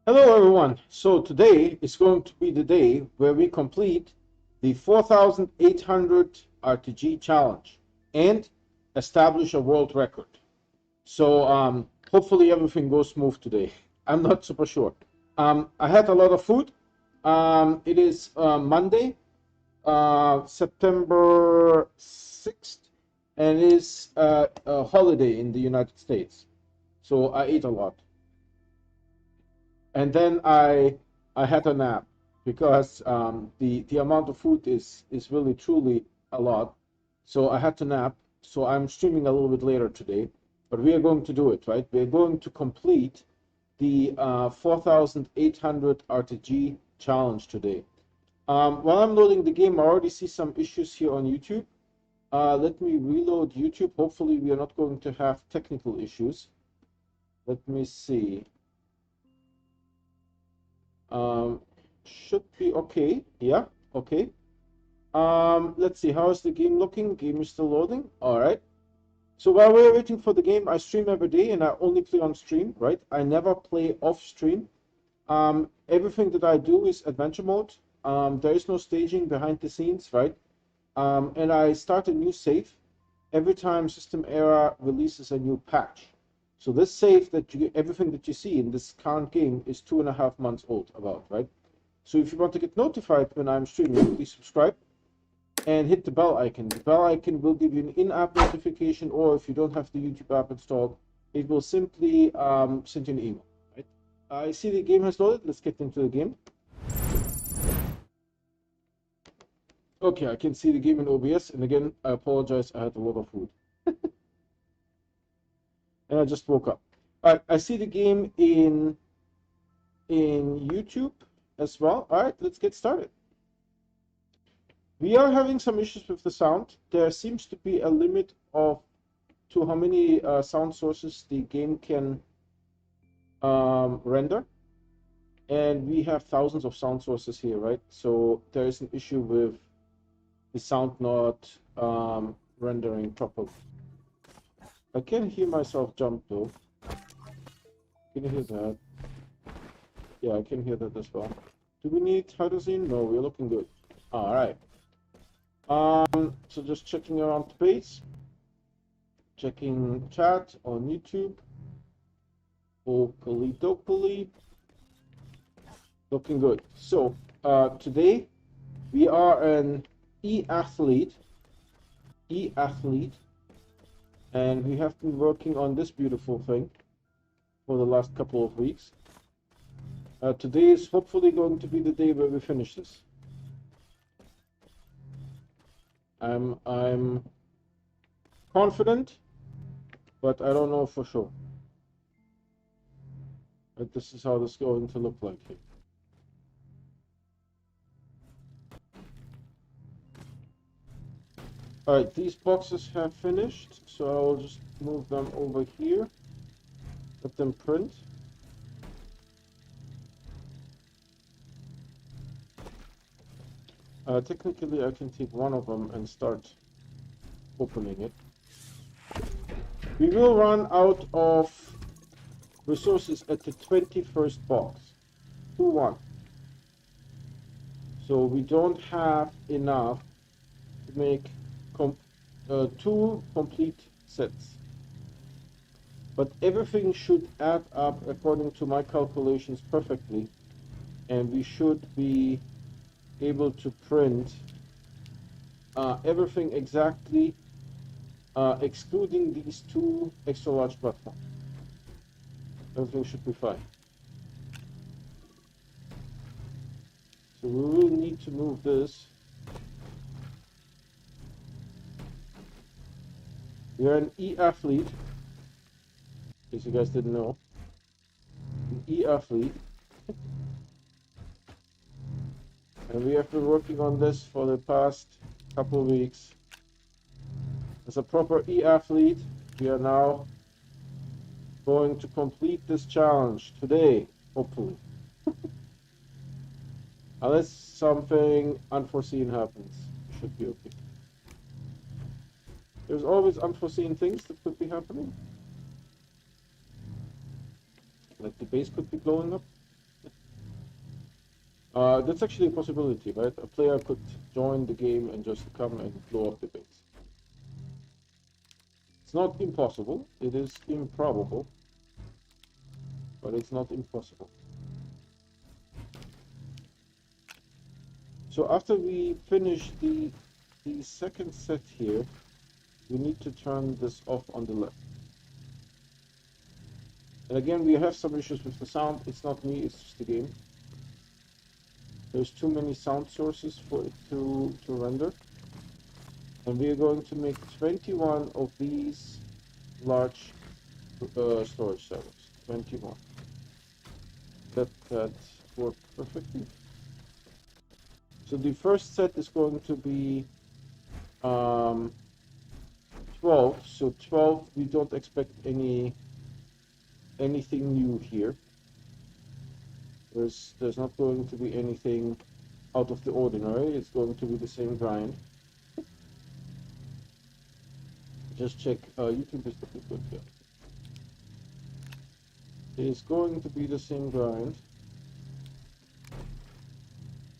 Hello everyone. So today is going to be the day where we complete the 4,800 RTG challenge and establish a world record. So hopefully everything goes smooth today. I'm not super sure. I had a lot of food. It is Monday, September 6th, and it is a holiday in the United States. So I ate a lot. And then I had a nap because the amount of food is really truly a lot. So I had to nap. So I'm streaming a little bit later today, but we are going to do it, right? We're going to complete the 4,800 RTG challenge today. While I'm loading the game, I already see some issues here on YouTube. Let me reload YouTube. Hopefully, we are not going to have technical issues. Let me see. Um, should be okay. Yeah, okay. Let's see. How is the game looking? Game is still loading. All right. So while we're waiting for the game, I stream every day and I only play on stream, right? I never play off stream. Everything that I do is adventure mode. There is no staging behind the scenes, right? And I start a new save every time System Era releases a new patch. So this save everything that you see in this current game is 2.5 months old, about, right? So if you want to get notified when I'm streaming, please subscribe and hit the bell icon. The bell icon will give you an in-app notification, or if you don't have the YouTube app installed, it will simply send you an email, right? I see the game has loaded. Let's get into the game. Okay, I can see the game in OBS, and again, I apologize, I had a lot of food. And I just woke up. All right, I see the game in YouTube as well. All right, let's get started. We are having some issues with the sound. There seems to be a limit to how many sound sources the game can render. And we have thousands of sound sources here, right? So there is an issue with the sound not rendering properly. I can hear myself jump though. Can you hear that? Yeah, I can hear that as well. Do we need hydrazine? No, we're looking good. All right. So just checking around the page, checking chat on YouTube. Oakley dokley. Looking good. So today we are an e-athlete, and we have been working on this beautiful thing for the last couple of weeks. Today is hopefully going to be the day where we finish this. I'm confident, but I don't know for sure. But this is how this is going to look like here. All right, these boxes have finished, so I will just move them over here, let them print. Technically, I can take one of them and start opening it. We will run out of resources at the 21st box. 2-1. So we don't have enough to make 2 complete sets. But everything should add up according to my calculations perfectly, and we should be able to print everything exactly, excluding these 2 extra large platforms. Everything should be fine. So we will need to move this. We are an e-athlete, in case you guys didn't know. An e-athlete. And we have been working on this for the past couple of weeks. As a proper e-athlete, we are now going to complete this challenge today, hopefully. Unless something unforeseen happens, it should be okay. There's always unforeseen things that could be happening. Like the base could be blowing up. That's actually a possibility, right? A player could join the game and just come and blow up the base. It's not impossible. It is improbable, but it's not impossible. So after we finish the second set here, we need to turn this off on the left. And again, we have some issues with the sound. It's not me, it's just the game. There's too many sound sources for it to render. And we are going to make 21 of these large storage servers. 21. That worked perfectly. So the first set is going to be 12. So 12, we don't expect anything new here. There's not going to be anything out of the ordinary. It's going to be the same grind. Just check. YouTube is looking good here. It's going to be the same grind,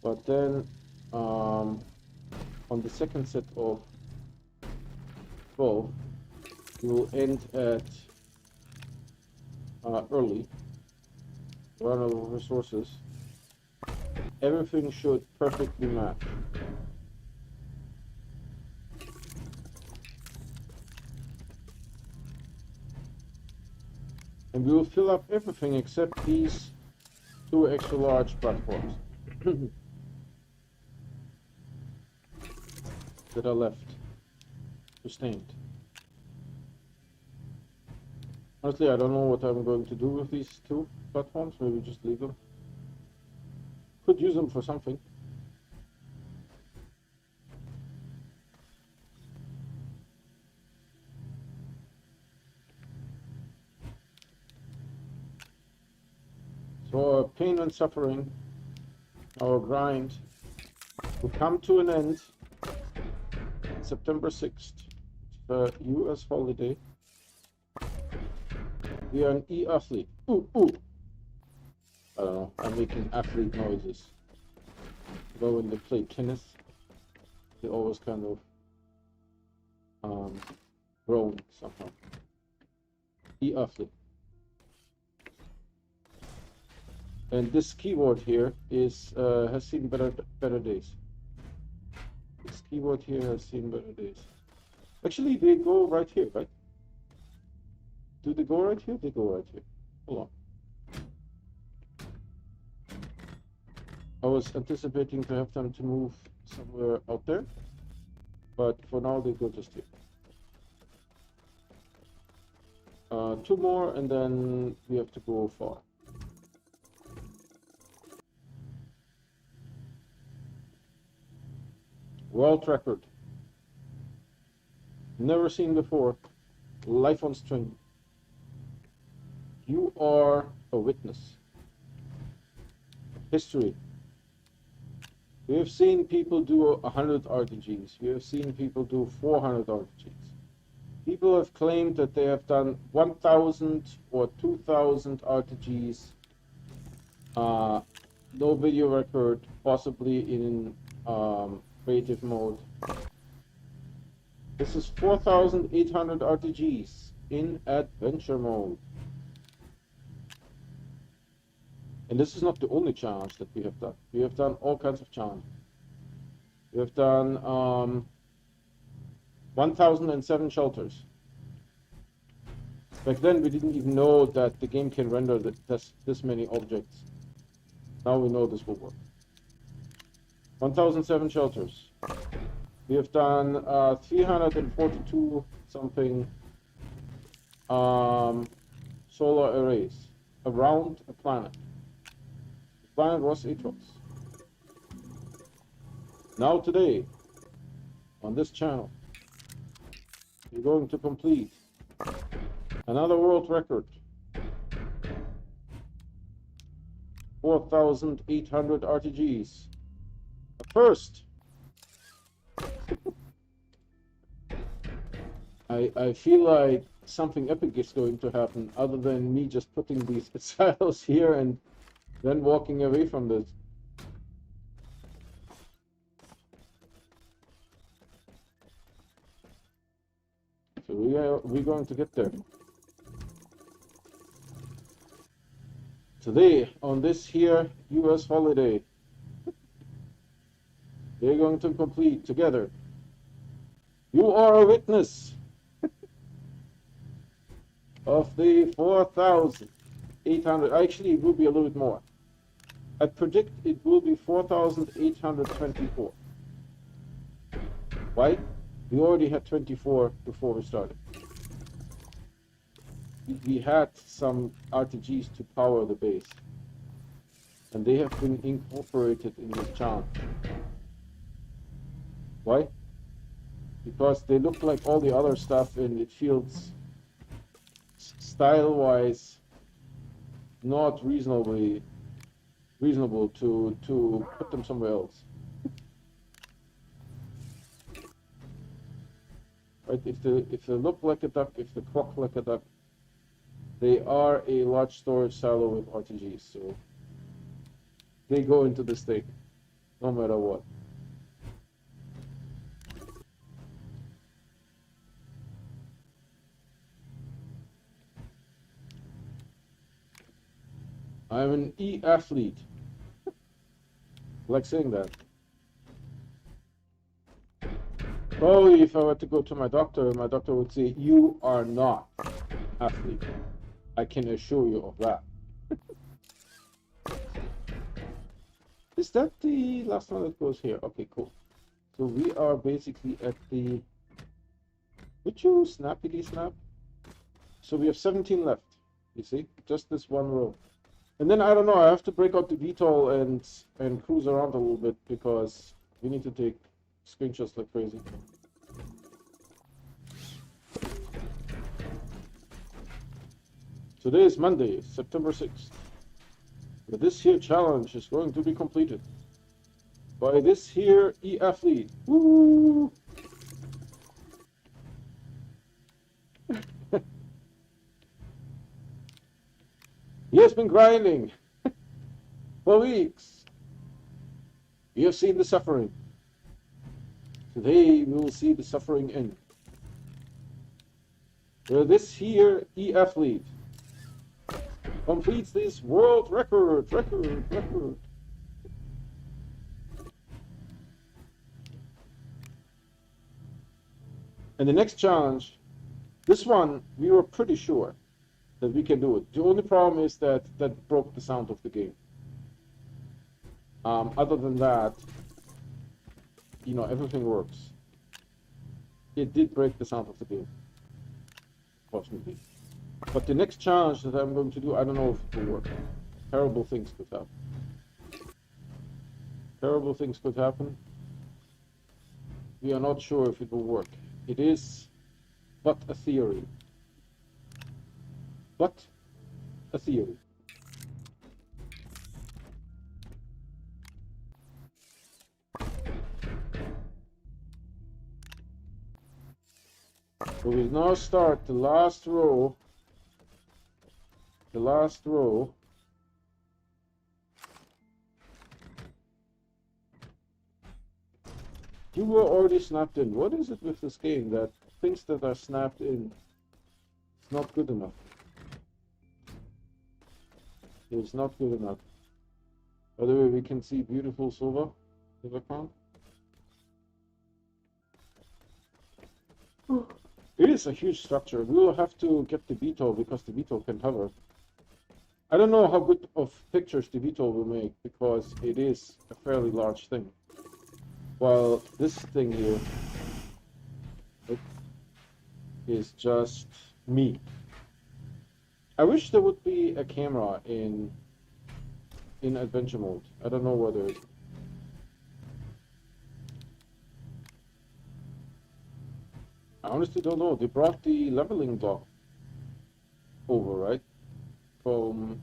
but then on the second set of 12, we will end at early. Run out of resources. Everything should perfectly match. And we will fill up everything except these two extra large platforms that are left sustained. Honestly, I don't know what I'm going to do with these two platforms. Maybe just leave them. Could use them for something. So our pain and suffering, our grind, will come to an end September 6th. It's a US holiday. We are an e-athlete. Ooh, ooh. I don't know. I'm making athlete noises. But when they play tennis, they always kind of groan somehow. E-athlete. And this keyboard here is has seen better days. This keyboard here has seen better days. Actually, they go right here, right? Do they go right here? They go right here. Hold on. I was anticipating to have them to move somewhere out there, but for now they go just here. Two more, and then we have to go far. World record. Never seen before. Life on string. You are a witness. History. We have seen people do 100 RTGs. We have seen people do 400 RTGs. People have claimed that they have done 1,000 or 2,000 RTGs. No video record, possibly in creative mode. This is 4,800 RTGs in adventure mode. And this is not the only challenge that we have done. We have done all kinds of challenges. We have done 1,007 shelters. Back then we didn't even know that the game can render this many objects. Now we know this will work. 1,007 shelters. We have done 342 something solar arrays around a planet. The planet was Atrox. Now today, on this channel, we're going to complete another world record. 4,800 RTGs. First. I feel like something epic is going to happen other than me just putting these silos here and then walking away from this. we're going to get there. Today, on this here US holiday, they're going to complete together. You are a witness of the 4,800. Actually, it will be a little bit more. I predict it will be 4,824. Why? We already had 24 before we started. We had some RTGs to power the base, and they have been incorporated in this challenge. Why? Because they look like all the other stuff, and it feels style-wise not reasonable to put them somewhere else. Right? If they look like a duck, if they quack like a duck, they are a large storage silo with RTGs, so they go into the stake, no matter what. I'm an E-athlete. Like saying that. Probably if I were to go to my doctor would say, you are not athlete. I can assure you of that. Is that the last one that goes here? Okay, cool. So we are basically at the... Would you snappity snap? So we have 17 left, you see? Just this one row. And then, I don't know, I have to break out the VTOL and cruise around a little bit because we need to take screenshots like crazy. Today is Monday, September 6th. But this here challenge is going to be completed by this here E-athlete. Woo! He has been grinding for weeks. You have seen the suffering. Today we will see the suffering end. Where this here E-athlete completes this world record. And the next challenge, this one we were pretty sure that we can do it. The only problem is that broke the sound of the game. Other than that, you know, everything works. It did break the sound of the game, fortunately. But the next challenge that I'm going to do, I don't know if it will work. Terrible things could happen. Terrible things could happen. We are not sure if it will work. It is but a theory. But a theory. So we now start the last row. The last row. You were already snapped in. What is it with this game that things that are snapped in is not good enough? It's not good enough. By the way, we can see beautiful silver crown. It is a huge structure. We will have to get the VTOL because the VTOL can hover. I don't know how good of pictures the VTOL will make because it is a fairly large thing. While this thing here is just me. I wish there would be a camera in adventure mode. I don't know whether it... I honestly don't know. They brought the leveling block over, right? From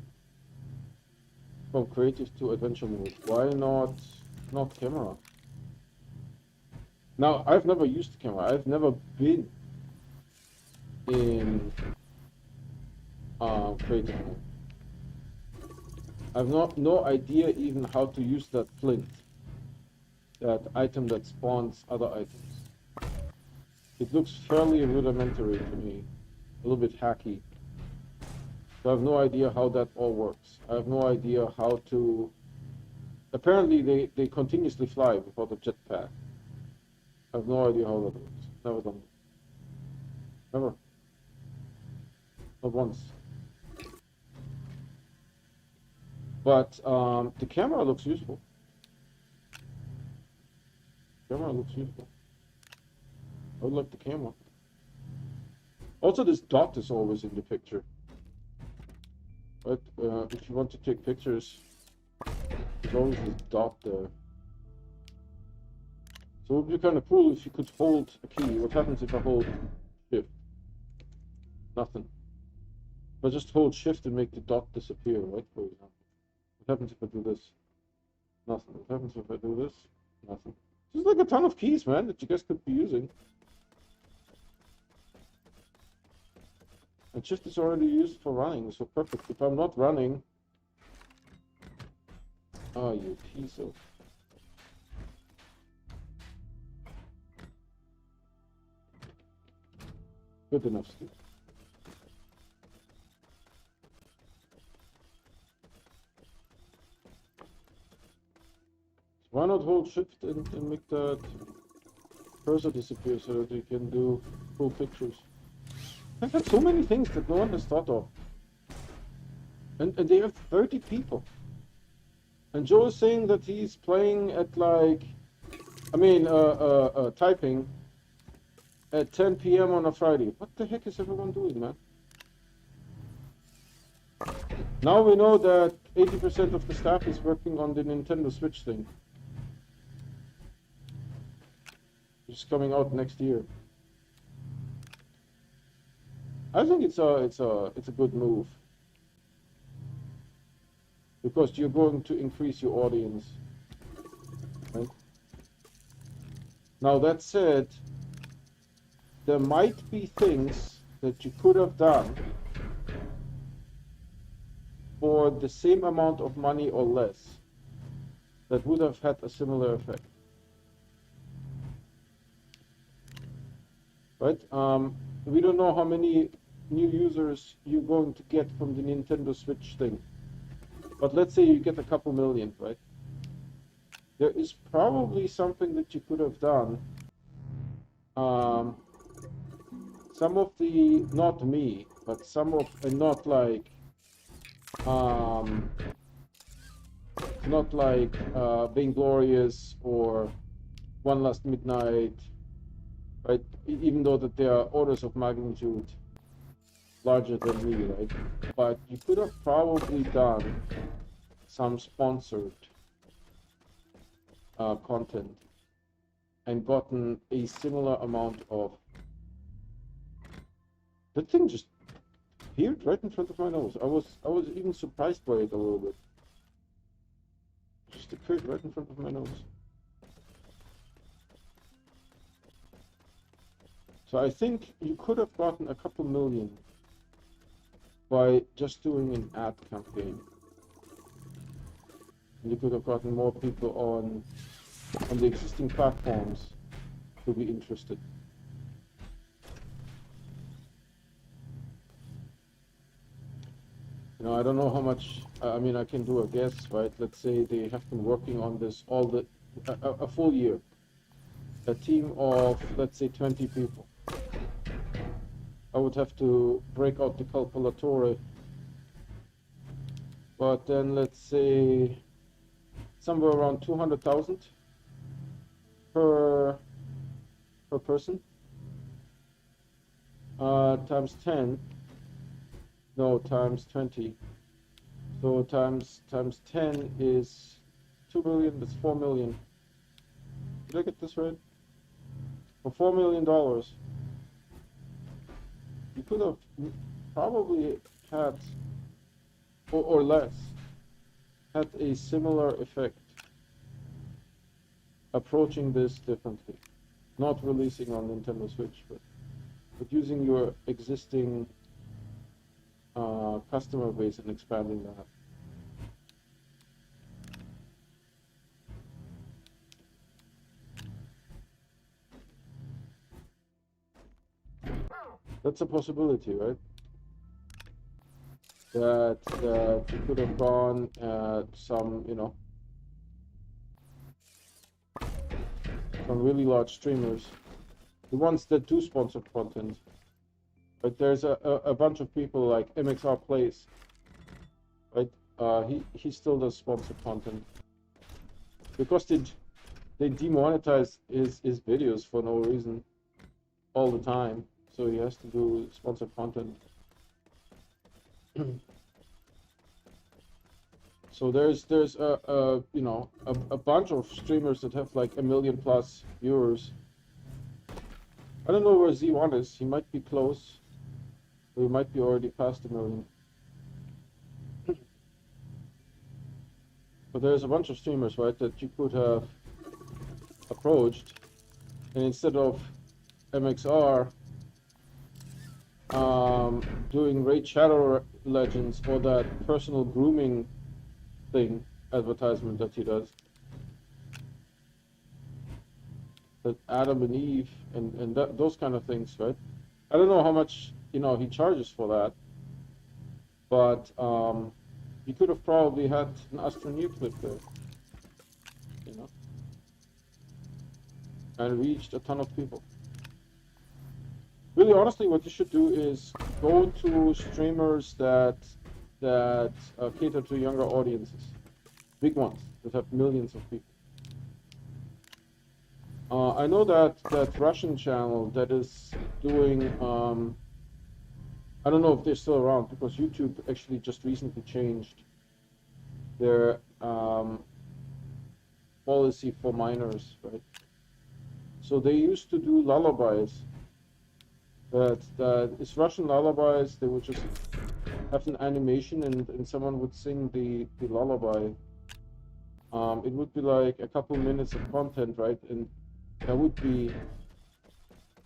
creative to adventure mode. Why not camera? Now, I've never used the camera. I've never been in creative mode. I've no idea even how to use that flint, that item that spawns other items. It looks fairly rudimentary to me, a little bit hacky. So I have no idea how that all works. I have no idea how to... Apparently they continuously fly without a jetpack. I have no idea how that works. Never done it. Never. Not once. But the camera looks useful. Camera looks useful. I would like the camera. Also, this dot is always in the picture. But if you want to take pictures, there's always this dot there. So it would be kind of cool if you could hold a key. What happens if I hold shift? Nothing. If I just hold shift and make the dot disappear, right, for example. What happens if I do this? Nothing. What happens if I do this? Nothing. There's like a ton of keys, man, that you guys could be using. And shift is already used for running, so perfect. If I'm not running... Oh, you piece of... Good enough, Steve. Why not hold shift and make that cursor disappear so that you can do full pictures? I've had so many things that no one has thought of. And they have 30 people. And Joe is saying that he's playing at like, typing at 10 p.m. on a Friday. What the heck is everyone doing, man? Now we know that 80% of the staff is working on the Nintendo Switch thing. It's coming out next year. I think it's a good move. Because you're going to increase your audience. Right? Now that said, there might be things that you could have done for the same amount of money or less that would have had a similar effect. Right? We don't know how many new users you're going to get from the Nintendo Switch thing. But let's say you get a couple million, right? There is probably something that you could have done. Some of the, not me, but some of, and not like Vainglorious or One Last Midnight, right? Even though that they are orders of magnitude larger than me, right? But you could have probably done some sponsored content and gotten a similar amount of... That thing just appeared right in front of my nose. I was even surprised by it a little bit. It just appeared right in front of my nose. So I think you could have gotten a couple million by just doing an ad campaign. You could have gotten more people on the existing platforms to be interested. You know, I don't know how much, I can do a guess, right? Let's say they have been working on this a full year. A team of, let's say, 20 people. I would have to break out the calculator. But then let's say somewhere around 200,000 per person. Times 10. No, times 20. So times 10 is 2 million, that's 4 million. Did I get this right? For $4 million, you could have probably had, or less, had a similar effect approaching this differently. Not releasing on Nintendo Switch, but using your existing customer base and expanding that. That's a possibility, right? That you could have gone some, you know, some really large streamers, the ones that do sponsor content. But there's a bunch of people like MXR Plays, right? He still does sponsor content because they demonetize his videos for no reason all the time, so he has to do sponsored content. So there's a you know a bunch of streamers that have like 1 million plus viewers. I don't know where Z1 is. He might be close, or he might be already past 1 million. But there's a bunch of streamers, right, that you could have approached, and instead of MXR doing Raid Shadow Legends or that personal grooming thing advertisement that he does, that Adam and Eve and those kind of things, right? I don't know how much, you know, he charges for that, but he could have probably had an Astroneer clip there, you know, and reached a ton of people. Really, honestly, what you should do is go to streamers that cater to younger audiences, big ones that have millions of people. I know that Russian channel that is doing, I don't know if they're still around because YouTube actually just recently changed their policy for minors, right? So they used to do lullabies. That it's Russian lullabies. They would just have an animation and someone would sing the lullaby. It would be like a couple minutes of content, right? And there would be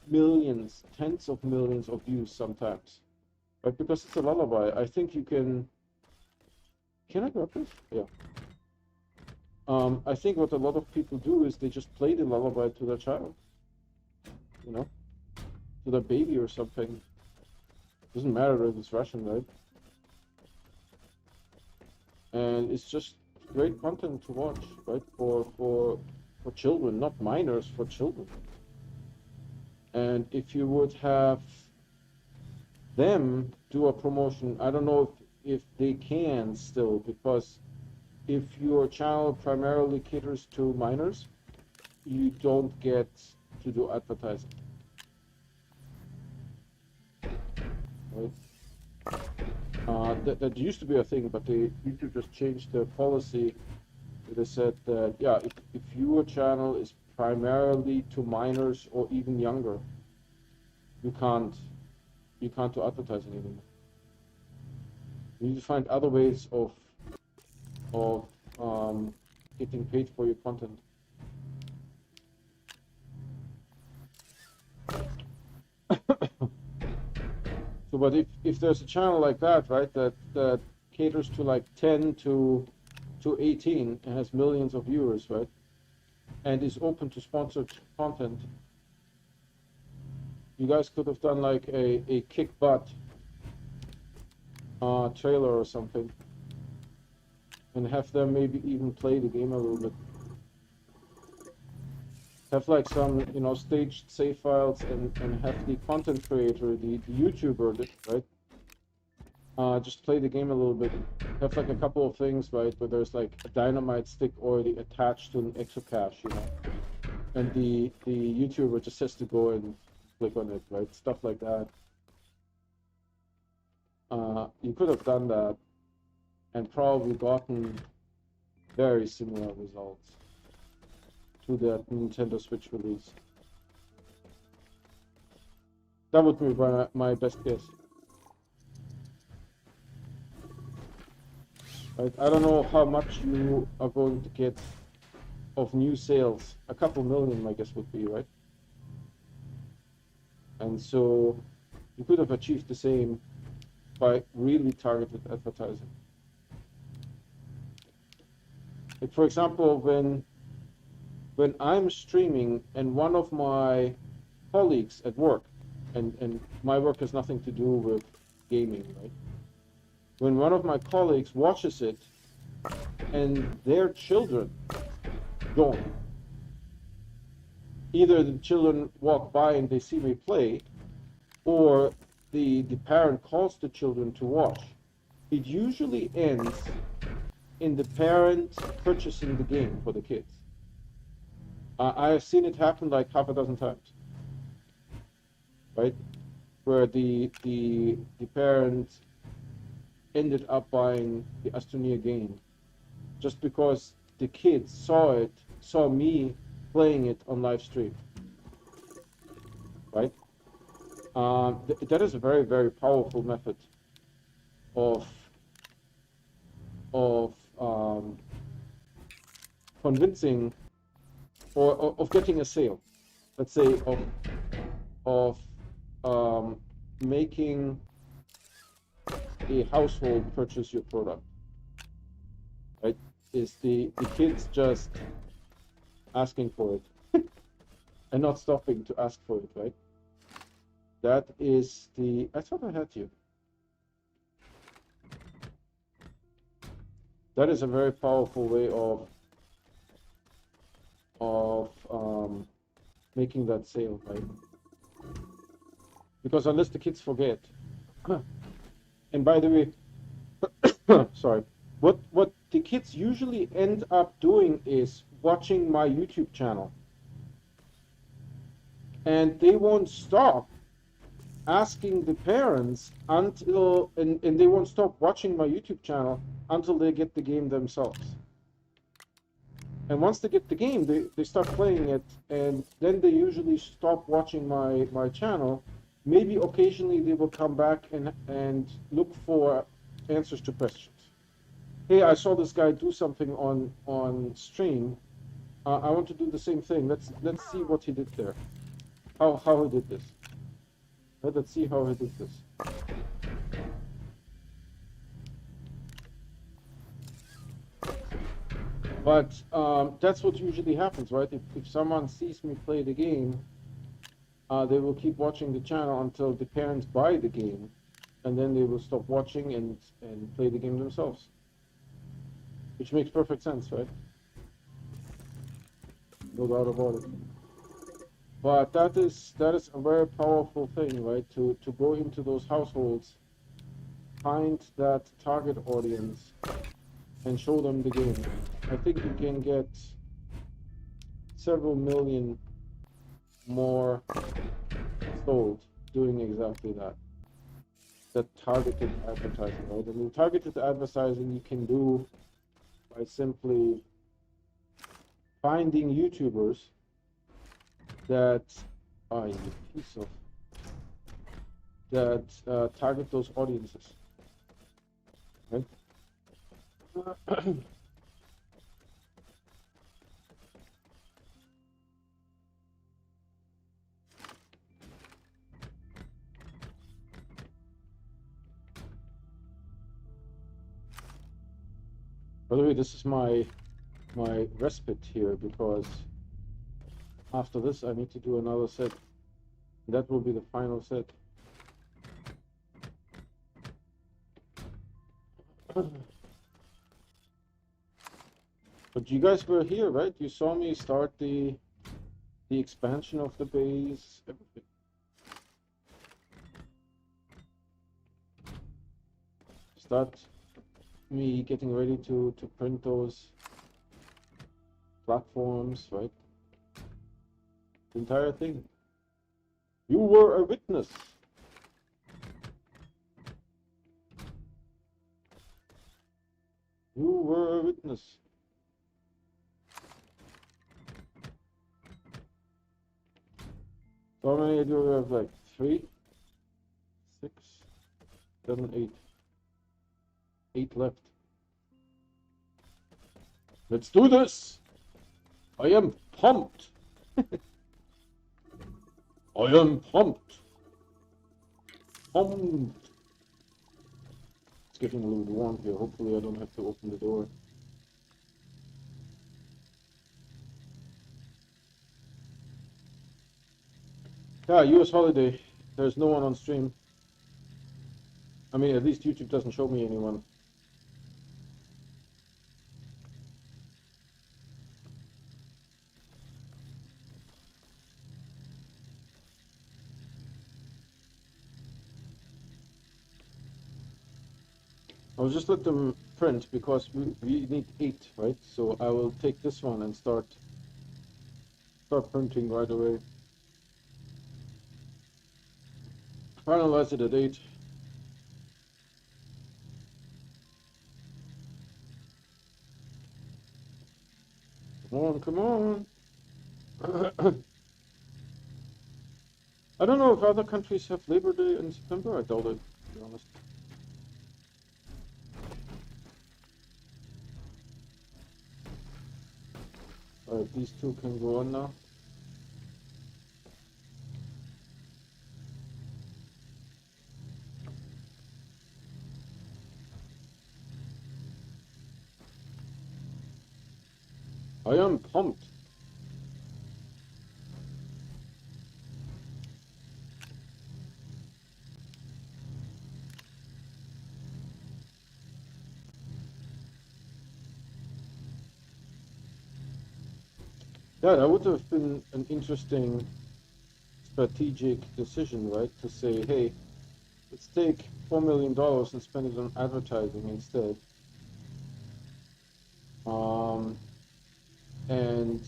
millions, tens of millions of views sometimes, right? Because it's a lullaby. I think you can. Can I grab this? Yeah. I think what a lot of people do is they just play the lullaby to their child, you know, to their baby or something. Doesn't matter if it's Russian, right? And it's just great content to watch, right? For children, not minors, for children. And if you would have them do a promotion, I don't know if they can still, because if your channel primarily caters to minors, you don't get to do advertising. Right? That used to be a thing, but YouTube just changed their policy. They said that, yeah, if your channel is primarily to minors or even younger, you can't do advertising anymore. You need to find other ways of getting paid for your content. So, but if there's a channel like that, right, that caters to like 10 to 18 and has millions of viewers, right, and is open to sponsored content, you guys could have done like a kick butt trailer or something, and have them maybe even play the game a little bit. Have like some, you know, staged save files and have the content creator, the YouTuber, right, just play the game a little bit. Have like a couple of things, right, where there's like a dynamite stick already attached to an exocache, you know, and the YouTuber just has to go and click on it, right, stuff like that. You could have done that and probably gotten very similar results to that Nintendo Switch release. That would be my best guess. Right? I don't know how much you are going to get of new sales. A couple million, I guess, would be, right? And so you could have achieved the same by really targeted advertising. Like, for example, when I'm streaming and one of my colleagues at work and my work has nothing to do with gaming, right? When one of my colleagues watches it and their children join, either the children walk by and they see me play, or the parent calls the children to watch, it usually ends in the parent purchasing the game for the kids. I have seen it happen like half a dozen times, right? Where the parent ended up buying the Astroneer game just because the kids saw me playing it on live stream, right? That is a very, very powerful method of of convincing or of getting a sale. Let's say of making a household purchase your product, right? Is the kids just asking for it and not stopping to ask for it, right? That is the, I thought I had you. That is a very powerful way of making that sale, right? Because unless the kids forget, and by the way, sorry, what the kids usually end up doing is watching my YouTube channel, and they won't stop asking the parents until, and they won't stop watching my YouTube channel until they get the game themselves. And once they get the game, they start playing it, and then they usually stop watching my channel. Maybe occasionally they will come back and look for answers to questions. Hey, I saw this guy do something on stream. I want to do the same thing. Let's see what he did there. How he did this. Let's see how he did this. But that's what usually happens, right? If someone sees me play the game, they will keep watching the channel until the parents buy the game, and then they will stop watching and play the game themselves. Which makes perfect sense, right? No doubt about it. But that is a very powerful thing, right? To go into those households, find that target audience, and show them the game. I think you can get several million more sold doing exactly that. That targeted advertising, right? I mean, targeted advertising you can do by simply finding YouTubers that are you piece of that target those audiences, right? By the way, this is my respite here because after this I need to do another set. That will be the final set. But you guys were here, right? You saw me start the expansion of the base, everything. Start me getting ready to print those platforms, right? The entire thing. You were a witness. You were a witness. So how many do we have? Like 3, 6, 7, 8. 8 left. Let's do this! I am pumped! I am pumped! Pumped! It's getting a little warm here. Hopefully I don't have to open the door. Yeah, US holiday. There's no one on stream. I mean, at least YouTube doesn't show me anyone. I'll just let them print because we need 8, right? So I will take this one and start printing right away. Finalize it at 8. Come on, come on. I don't know if other countries have Labor Day in September. I doubt it, to be honest. Alright, these two can go on now. I am pumped. Yeah, that would have been an interesting strategic decision, right? To say, hey, let's take $4 million and spend it on advertising instead. And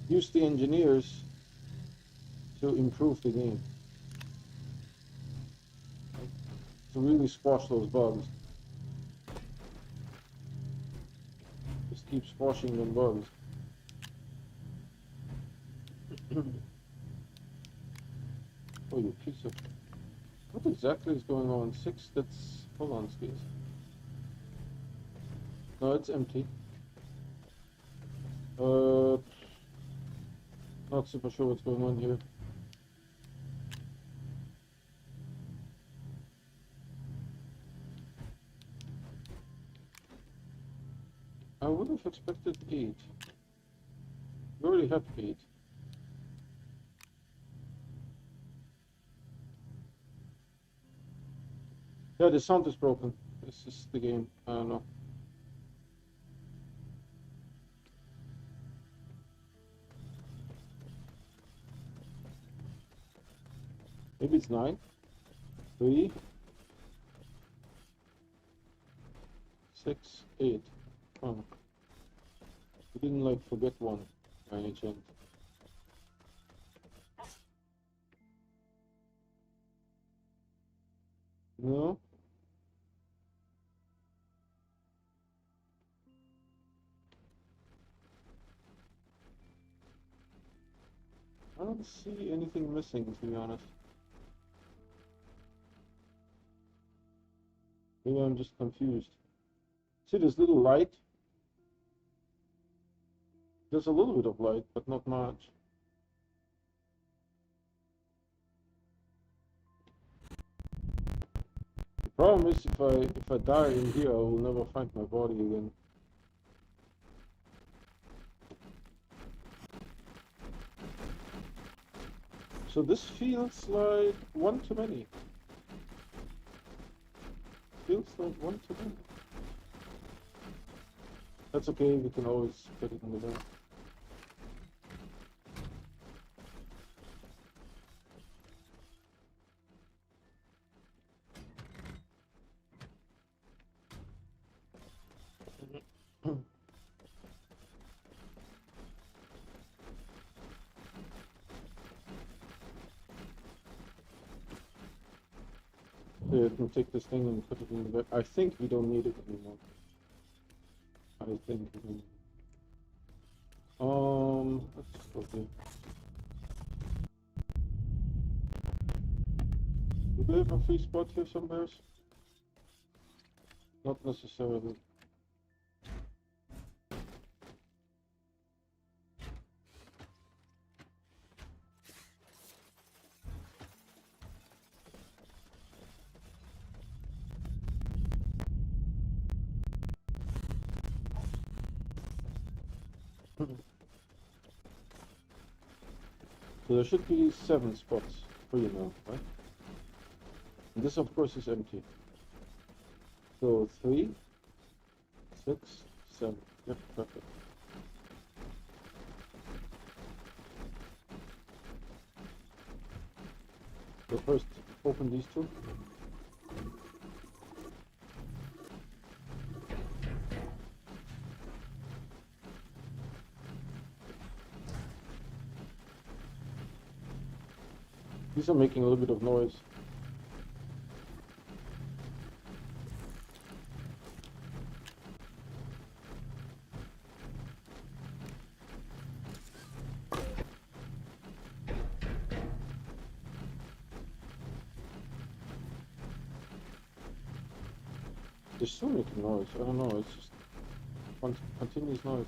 use the engineers to improve the game. To really squash those bugs. Just keep squashing them bugs. Oh, you piece of... What exactly is going on? 6, that's... Hold on, please. No, it's empty. Not super sure what's going on here. I would have expected 8. We already have 8. Yeah, the sound is broken. This is the game. I don't know. Maybe it's 9. 3, 6, 8. Oh. We didn't like forget one by any chance. No? I don't see anything missing, to be honest. Maybe I'm just confused. See this little light? There's a little bit of light, but not much. The problem is if I die in here, I will never find my body again. So this feels like one too many. Feels like one too many. That's okay, we can always put it in the back. Yeah, you can take this thing and put it in the back. I think we don't need it anymore. I think we don't. Let's go here. Do we have a free spot here somewhere? Not necessarily. So there should be 7 spots. 3 now, right? And this of course is empty. So 3, 6, 7. Yep, perfect. So first open these two. These are making a little bit of noise. They're still making noise. I don't know. It's just continuous noise.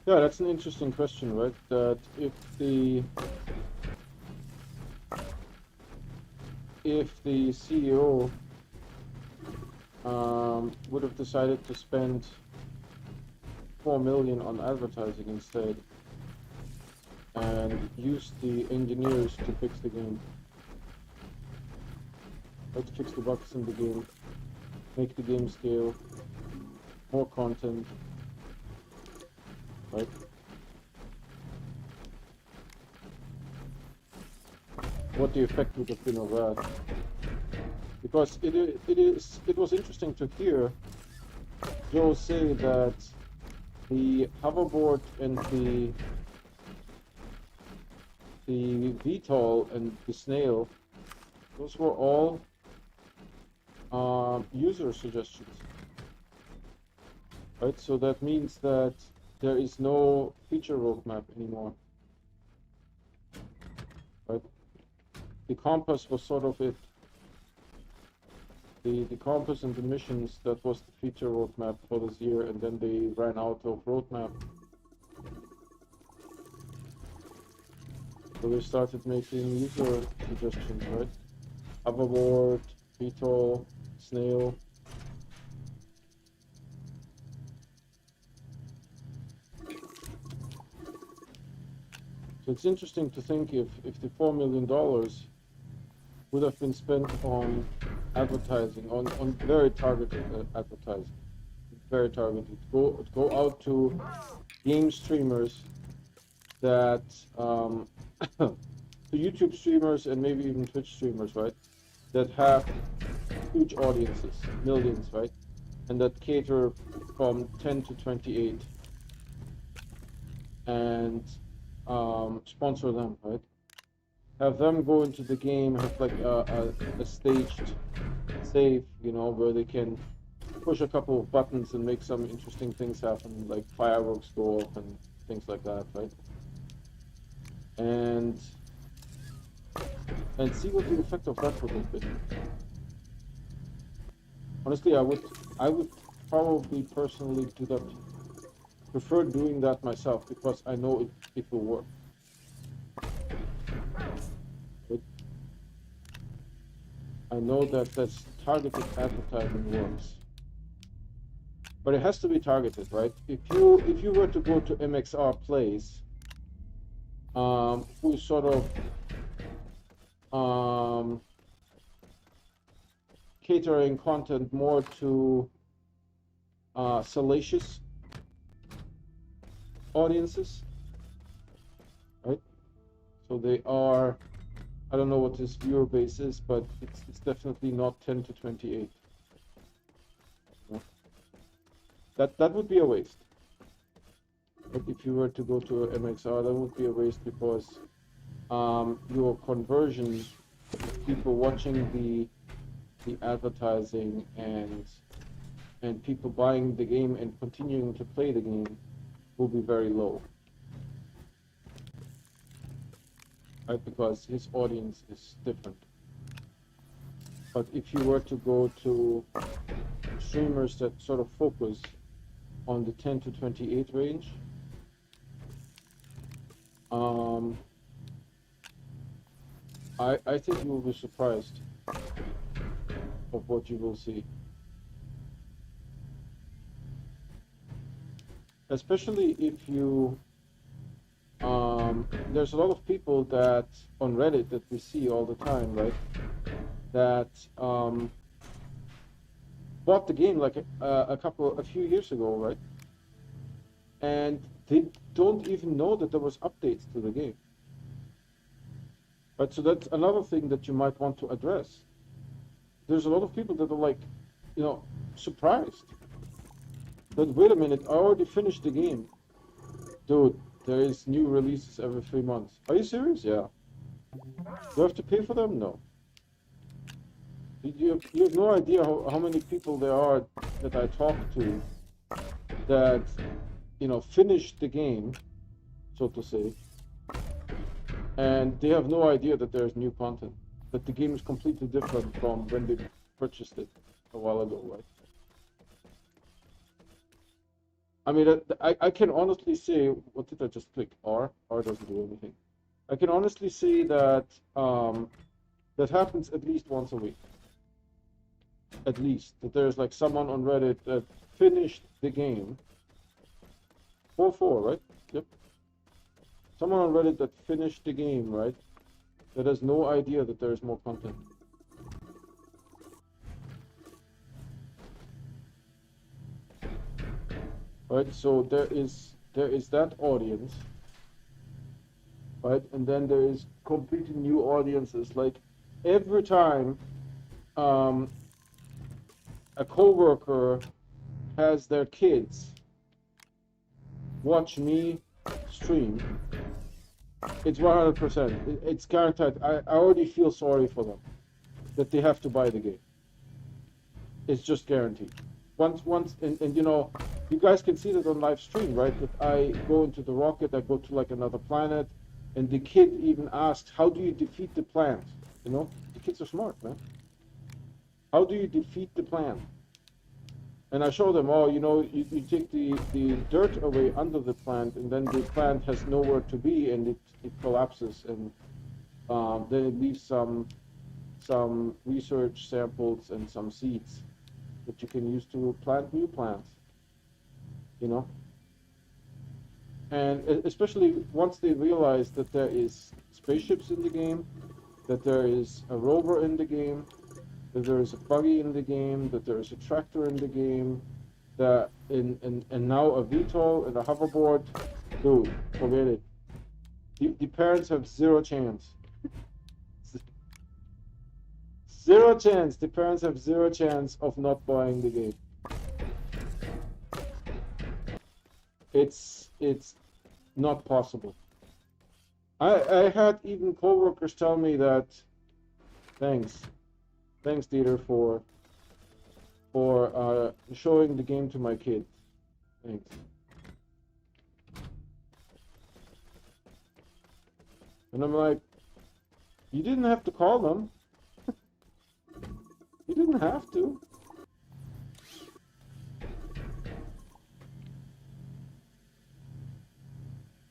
Yeah, that's an interesting question, right? That if the CEO would have decided to spend 4 million on advertising instead and use the engineers to fix the game, right? To fix the bugs in the game, make the game scale, more content, right? What the effect would have been of that? Because it was interesting to hear Joe say that the hoverboard and the VTOL and the snail, those were all user suggestions, right? So that means that there is no feature roadmap anymore, right? The compass was sort of it. The compass and the missions, that was the feature roadmap for this year, and then they ran out of roadmap. So they started making user suggestions, right? Hoverboard, VTOL, snail. So it's interesting to think if the $4 million would have been spent on advertising, on very targeted advertising, very targeted. Go out to game streamers that, to YouTube streamers and maybe even Twitch streamers, right? That have huge audiences, millions, right? And that cater from 10 to 28 and sponsor them, right? Have them go into the game, have like a staged save, you know, where they can push a couple of buttons and make some interesting things happen, like fireworks go off and things like that, right? And see what the effect of that would have been. Honestly, I would probably personally do that, prefer doing that myself, because I know it will work. I know that that's targeted advertising works, but it has to be targeted, right? If you were to go to MXR Plays, who's sort of catering content more to salacious audiences, right? So they are, I don't know what this viewer base is, but it's definitely not 10 to 28. You know? That would be a waste. But if you were to go to MXR, that would be a waste, because your conversion of people watching the advertising and people buying the game and continuing to play the game will be very low. Right, because his audience is different. But if you were to go to streamers that sort of focus on the 10 to 28 range, I think you will be surprised of what you will see. especially if you there's a lot of people that on Reddit that we see all the time, right? That bought the game like a few years ago, right? And they don't even know that there was updates to the game. Right, so that's another thing that you might want to address. There's a lot of people that are like, surprised that, wait a minute, I already finished the game. Dude, there is new releases every 3 months. Are you serious? Yeah. Do I have to pay for them? No. You have no idea how many people there are that I talk to that, finished the game, so to say, and they have no idea that there's new content, that the game is completely different from when they purchased it a while ago, right? I mean, I can honestly say, what did I just click? R? R doesn't do anything. I can honestly say that that happens at least once a week. At least. That there's like someone on Reddit that finished the game. 4-4, right? Yep. Someone on Reddit that finished the game, right? That has no idea that there is more content. Right, so there is that audience, right, and then there is completely new audiences. Like every time a coworker has their kids watch me stream, it's 100%. It's guaranteed. I already feel sorry for them that they have to buy the game. It's just guaranteed. Once, and you guys can see that on live stream, right? That I go into the rocket, I go to like another planet, and the kid even asks, "How do you defeat the plant?" The kids are smart, man. How do you defeat the plant? And I show them, you take the dirt away under the plant, and then the plant has nowhere to be, and it collapses, and then it leaves some research samples and some seeds that you can use to plant new plants, And especially once they realize that there is spaceships in the game, that there is a rover in the game, that there is a buggy in the game, that there is a tractor in the game, that and now a VTOL and a hoverboard, dude, forget it. The parents have zero chance. Zero chance. The parents have zero chance of not buying the game. It's not possible. I had even coworkers tell me that, thanks Dieter for showing the game to my kids. Thanks. And I'm like, you didn't have to call them. You didn't have to.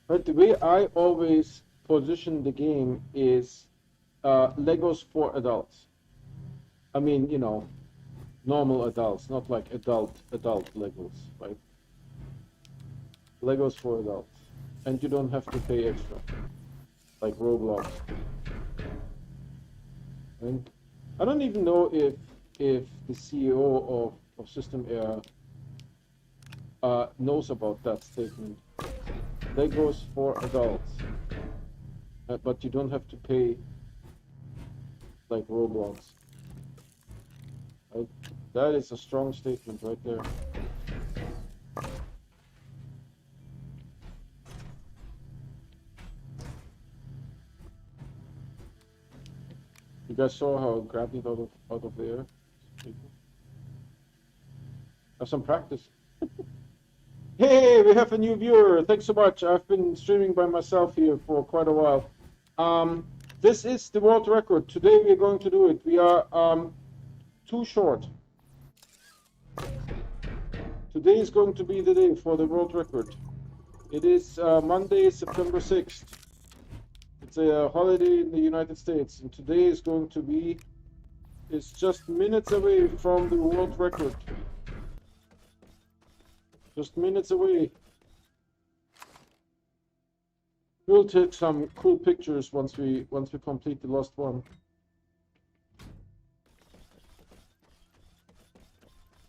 But the way I always position the game is Legos for adults. I mean, normal adults, not like adult Legos, right? Legos for adults. And you don't have to pay extra, like Roblox. And I don't even know if the CEO of System Air knows about that statement. Legos for adults, but you don't have to pay like Roblox. Right? That is a strong statement right there. You guys saw how I grabbed it out of the air? Have some practice. Hey, we have a new viewer. Thanks so much. I've been streaming by myself here for quite a while. This is the world record. Today we're going to do it. We are too short. Today is going to be the day for the world record. It is Monday, September 6th. It's a holiday in the United States, and today is going to be, it's just minutes away from the world record. Just minutes away. We'll take some cool pictures once we complete the last one.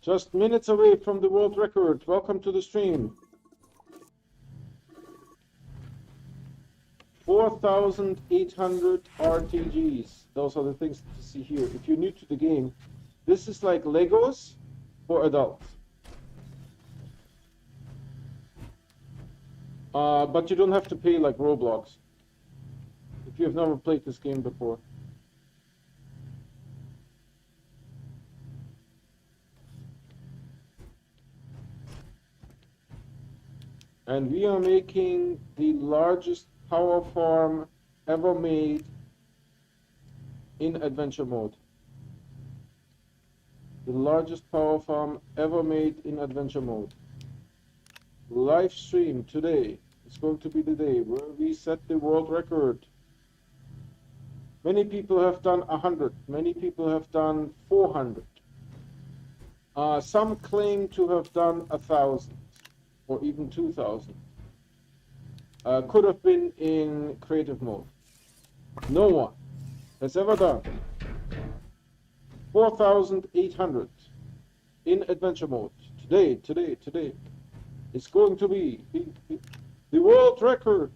Just minutes away from the world record. Welcome to the stream. 4,800 RTGs. Those are the things to see here. If you're new to the game, this is like Legos for adults. But you don't have to pay like Roblox if you have never played this game before. And we are making the largest power farm ever made in adventure mode. The largest power farm ever made in adventure mode. Live stream today. It's going to be the day where we set the world record. Many people have done 100. Many people have done 400. Some claim to have done 1,000 or even 2,000. Could have been in creative mode. No one has ever done 4,800 in adventure mode. Today. It's going to be the world record.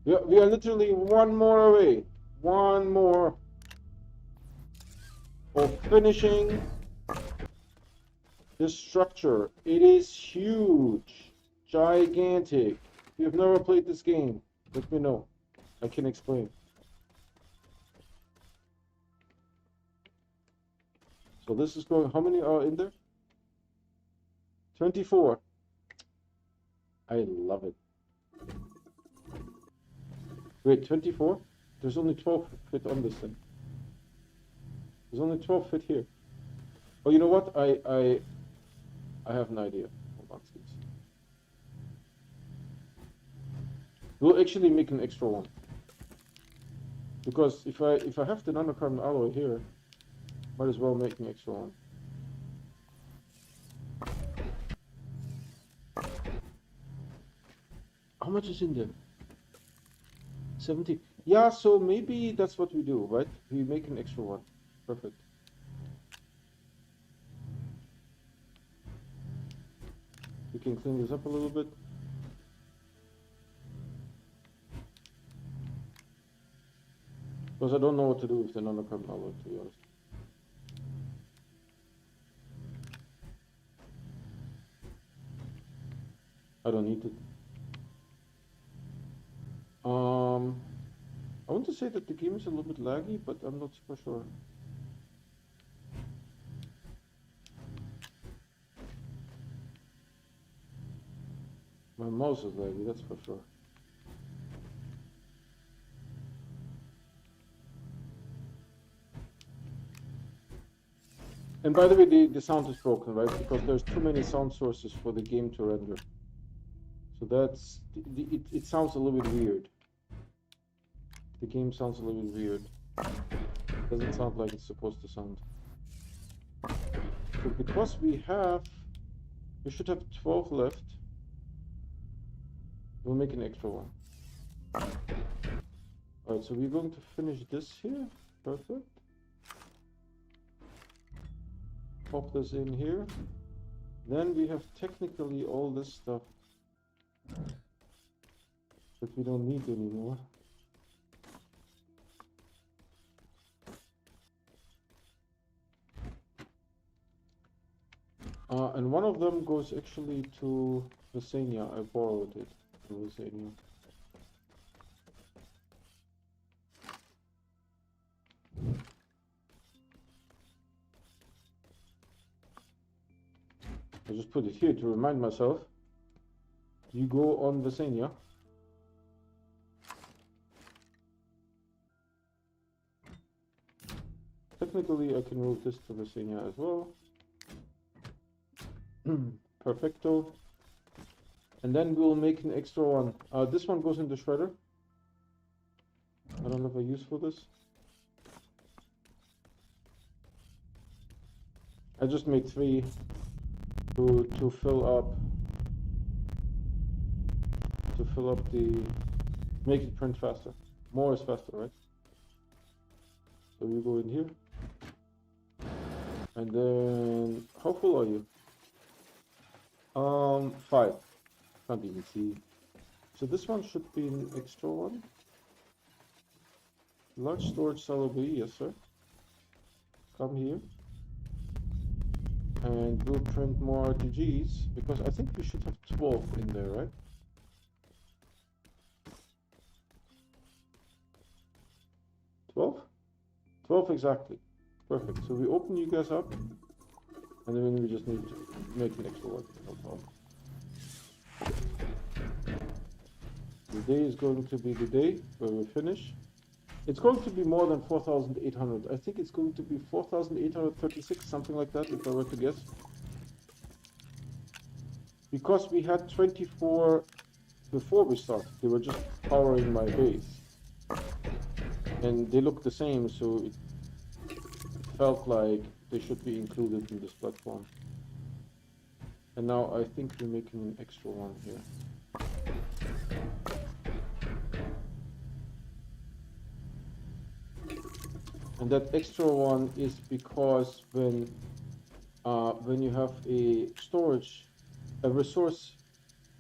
We are literally one more away. One more of finishing this structure. It is huge, gigantic. If you've never played this game, let me know. I can explain. So this is going, how many are in there? 24. I love it. Wait, 24? There's only 12 fit on this thing. There's only 12 fit here. Oh, you know what? I have an idea. Hold on, please. We'll actually make an extra one. Because if I have the nanocarbon alloy here, might as well make an extra one. How much is in there? 70. Yeah, so maybe that's what we do, right? We make an extra one. Perfect. We can clean this up a little bit. Because I don't know what to do with the nanocarbon alloy, to be honest. I don't need it. I want to say that the game is a little bit laggy, but I'm not super sure. My mouse is laggy, that's for sure. And by the way, the sound is broken, right? Because there's too many sound sources for the game to render. So that's, it sounds a little bit weird. The game sounds a little bit weird. Doesn't sound like it's supposed to sound. So because we should have 12 left. We'll make an extra one. Alright, so we're going to finish this here. Perfect. Pop this in here. Then we have technically all this stuff that we don't need anymore. And one of them goes actually to Visania. I borrowed it from Visania. I just put it here to remind myself. You go on Visania. Technically, I can move this to Visania as well. Perfecto. And then we'll make an extra one. This one goes in the shredder. I don't have a use for this. I just made 3. to fill up the, make it print faster. More is faster, right? So you go in here, and then how full are you? 5. Can't even see. So this one should be an extra one. Large storage cell OBE, yes sir. Come here. And we'll print more RTGs, because I think we should have 12 in there, right? 12? 12 exactly. Perfect. So we open you guys up, and then we just need to make an extra one. No problem. The day is going to be the day where we finish. It's going to be more than 4,800. I think it's going to be 4,836, something like that, if I were to guess. Because we had 24 before we started. They were just powering my base. And they look the same, so it felt like they should be included in this platform. And now I think we're making an extra one here. And that extra one is because when you have a storage, a resource,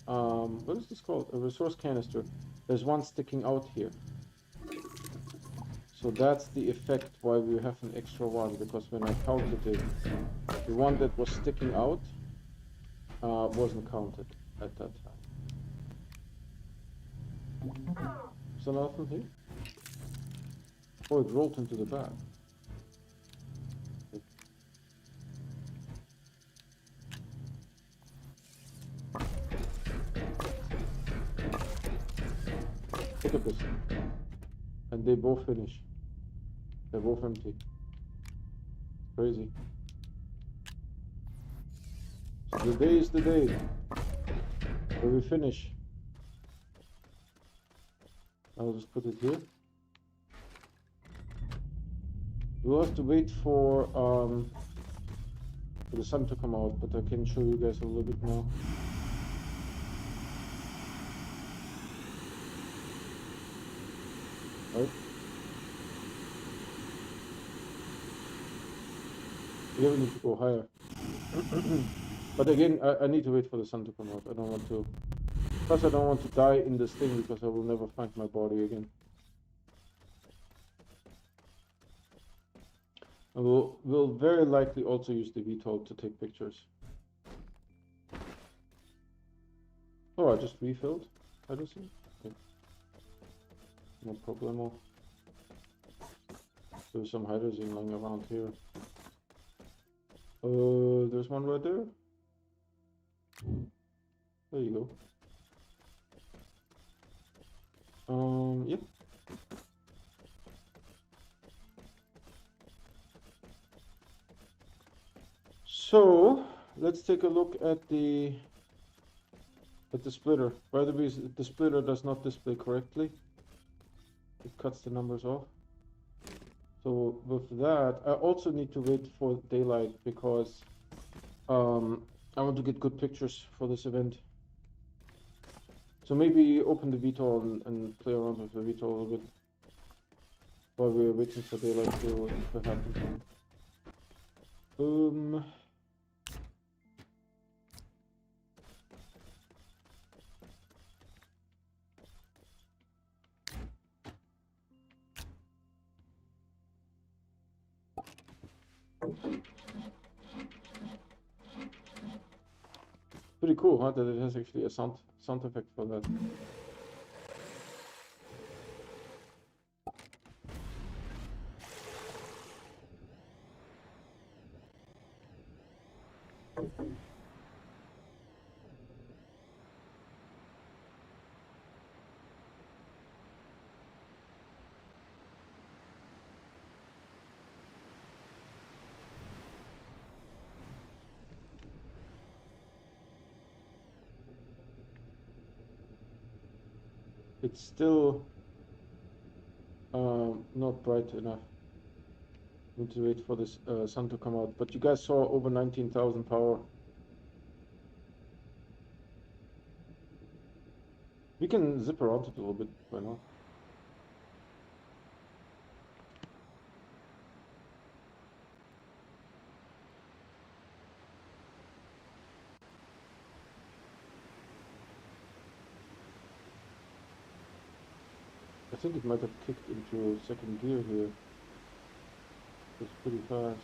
what is this called? A resource canister. There's one sticking out here. So that's the effect why we have an extra one, because when I counted it, the one that was sticking out wasn't counted at that time. Is there nothing here? Oh, it rolled into the bag. Look at this. And they both finish. They're both empty. Crazy. So the day is the day where we finish. I'll just put it here. We'll have to wait for the sun to come out, but I can show you guys a little bit now. Right? We don't need to go higher. But again, I need to wait for the sun to come out. I don't want to. Plus, I don't want to die in this thing, because I will never find my body again. And we'll very likely also use the VTOL to take pictures. Oh, I just refilled. I just see. Okay. No problemo. There's some hydrogen lying around here. There's one right there. There you go. Yeah. So let's take a look at the splitter. By the way, the splitter does not display correctly. It cuts the numbers off. So with that, I also need to wait for daylight, because I want to get good pictures for this event. So maybe open the VTOL and play around with the VTOL a little bit while we're waiting for daylight to happen. Pretty cool, huh? That it has actually a sound effect for that. It's still not bright enough. Need to wait for this sun to come out. But you guys saw over 19,000 power. We can zip around it a little bit by now. I think it might have kicked into second gear here. It's pretty fast.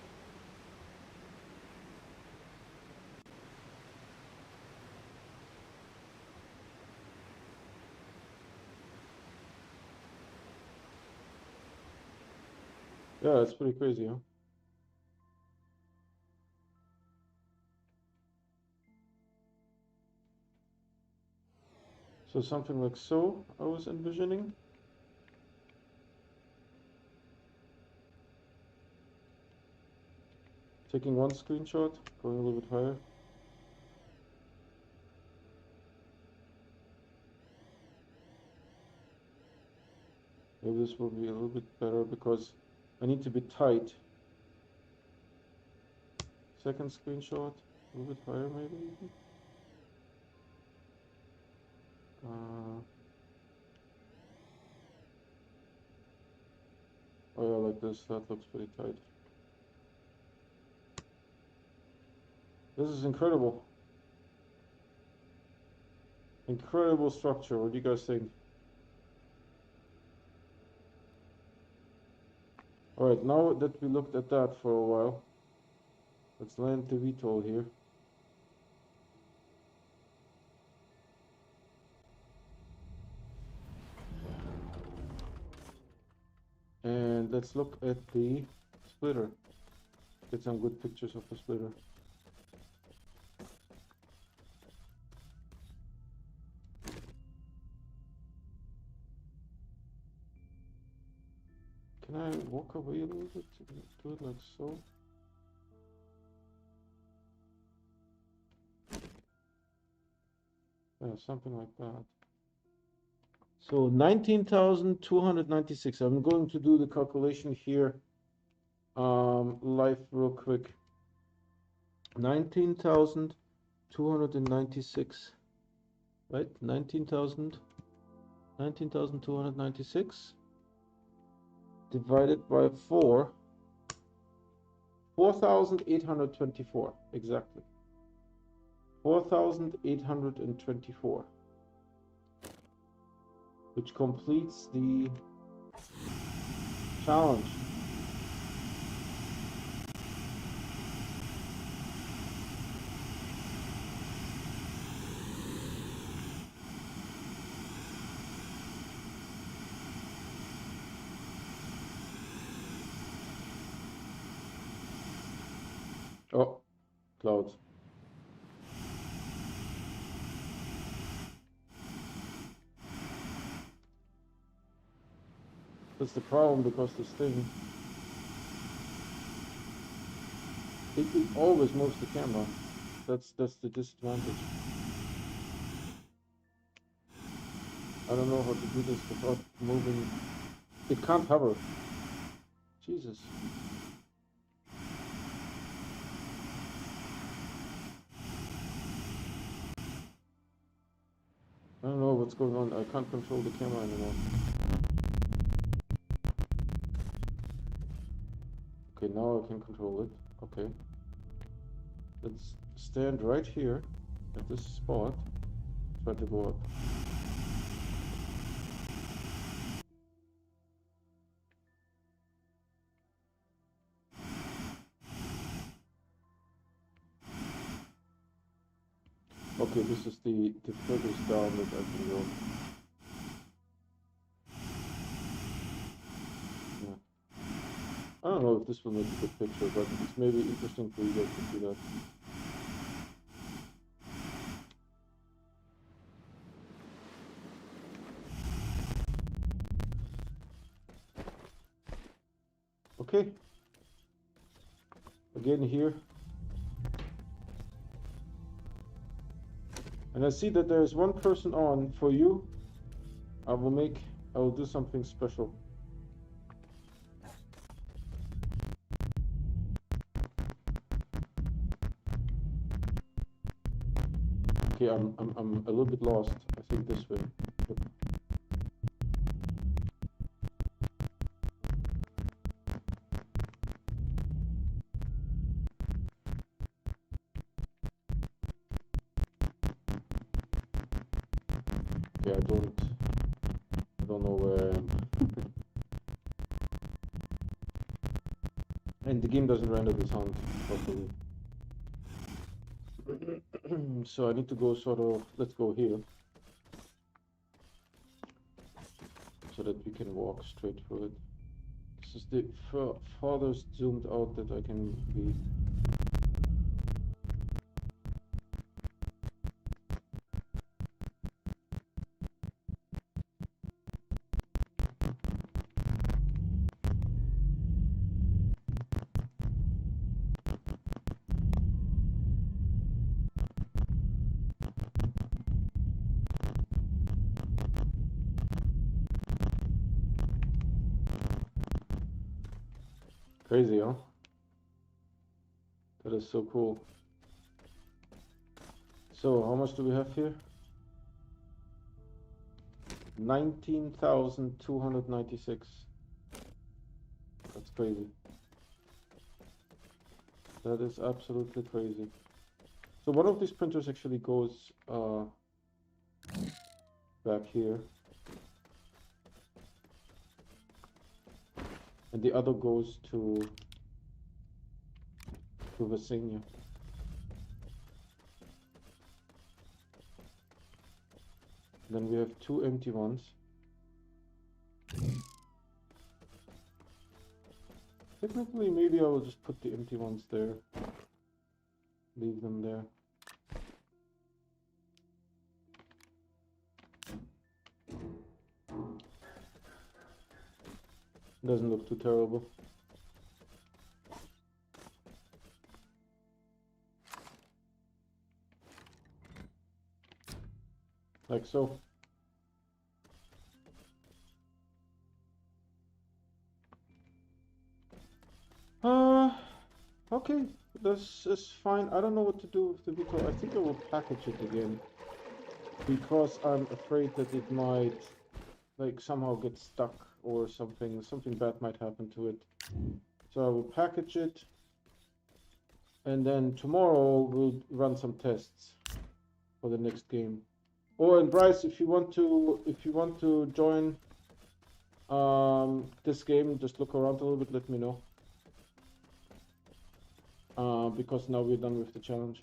Yeah, it's pretty crazy, huh? So something like so, I was envisioning. Taking one screenshot, going a little bit higher. Maybe this will be a little bit better because I need to be tight. Second screenshot, a little bit higher maybe. Oh yeah, like this, that looks pretty tight. This is incredible. Incredible structure, what do you guys think? Alright, now that we looked at that for a while, let's land the VTOL here. And let's look at the splitter. Get some good pictures of the splitter. Can I walk away a little bit? Do it like so? Yeah, something like that. So 19,296. I'm going to do the calculation here live real quick. 19,296, right? 19,296 divided by 4, 4,824, exactly. 4,824, which completes the challenge. Oh, clouds. That's the problem because this thing, it always moves the camera. That's the disadvantage. I don't know how to do this without moving. It can't hover. Jesus. I don't know what's going on. I can't control the camera anymore. Okay, now I can control it. Okay. Let's stand right here at this spot. Try to go up. Okay, this is the furthest down that I can go. Yeah. I don't know if this will make a good picture, but it's maybe interesting for you guys to see that. Okay. Again here. And I see that there is one person on for you. I will do something special. Okay, I'm a little bit lost. I think this way. Okay, I don't know where I am. And the game doesn't render the sound properly. So I need to go sort of, let's go here. So that we can walk straight through it. This is the farthest zoomed out that I can be. Crazy, huh? That is so cool. So how much do we have here? 19,296. That's crazy. That is absolutely crazy. So one of these printers actually goes back here. And the other goes to Vasenia. Then we have two empty ones. Technically, maybe I will just put the empty ones there. Leave them there. Doesn't look too terrible. Like so. Okay, this is fine. I don't know what to do with the vehicle. I think I will package it again, because I'm afraid that it might, like, somehow get stuck or something bad might happen to it. So I will package it, and then tomorrow we'll run some tests for the next game. Oh, and Bryce, if you want to join this game, just look around a little bit, let me know. Because now we're done with the challenge.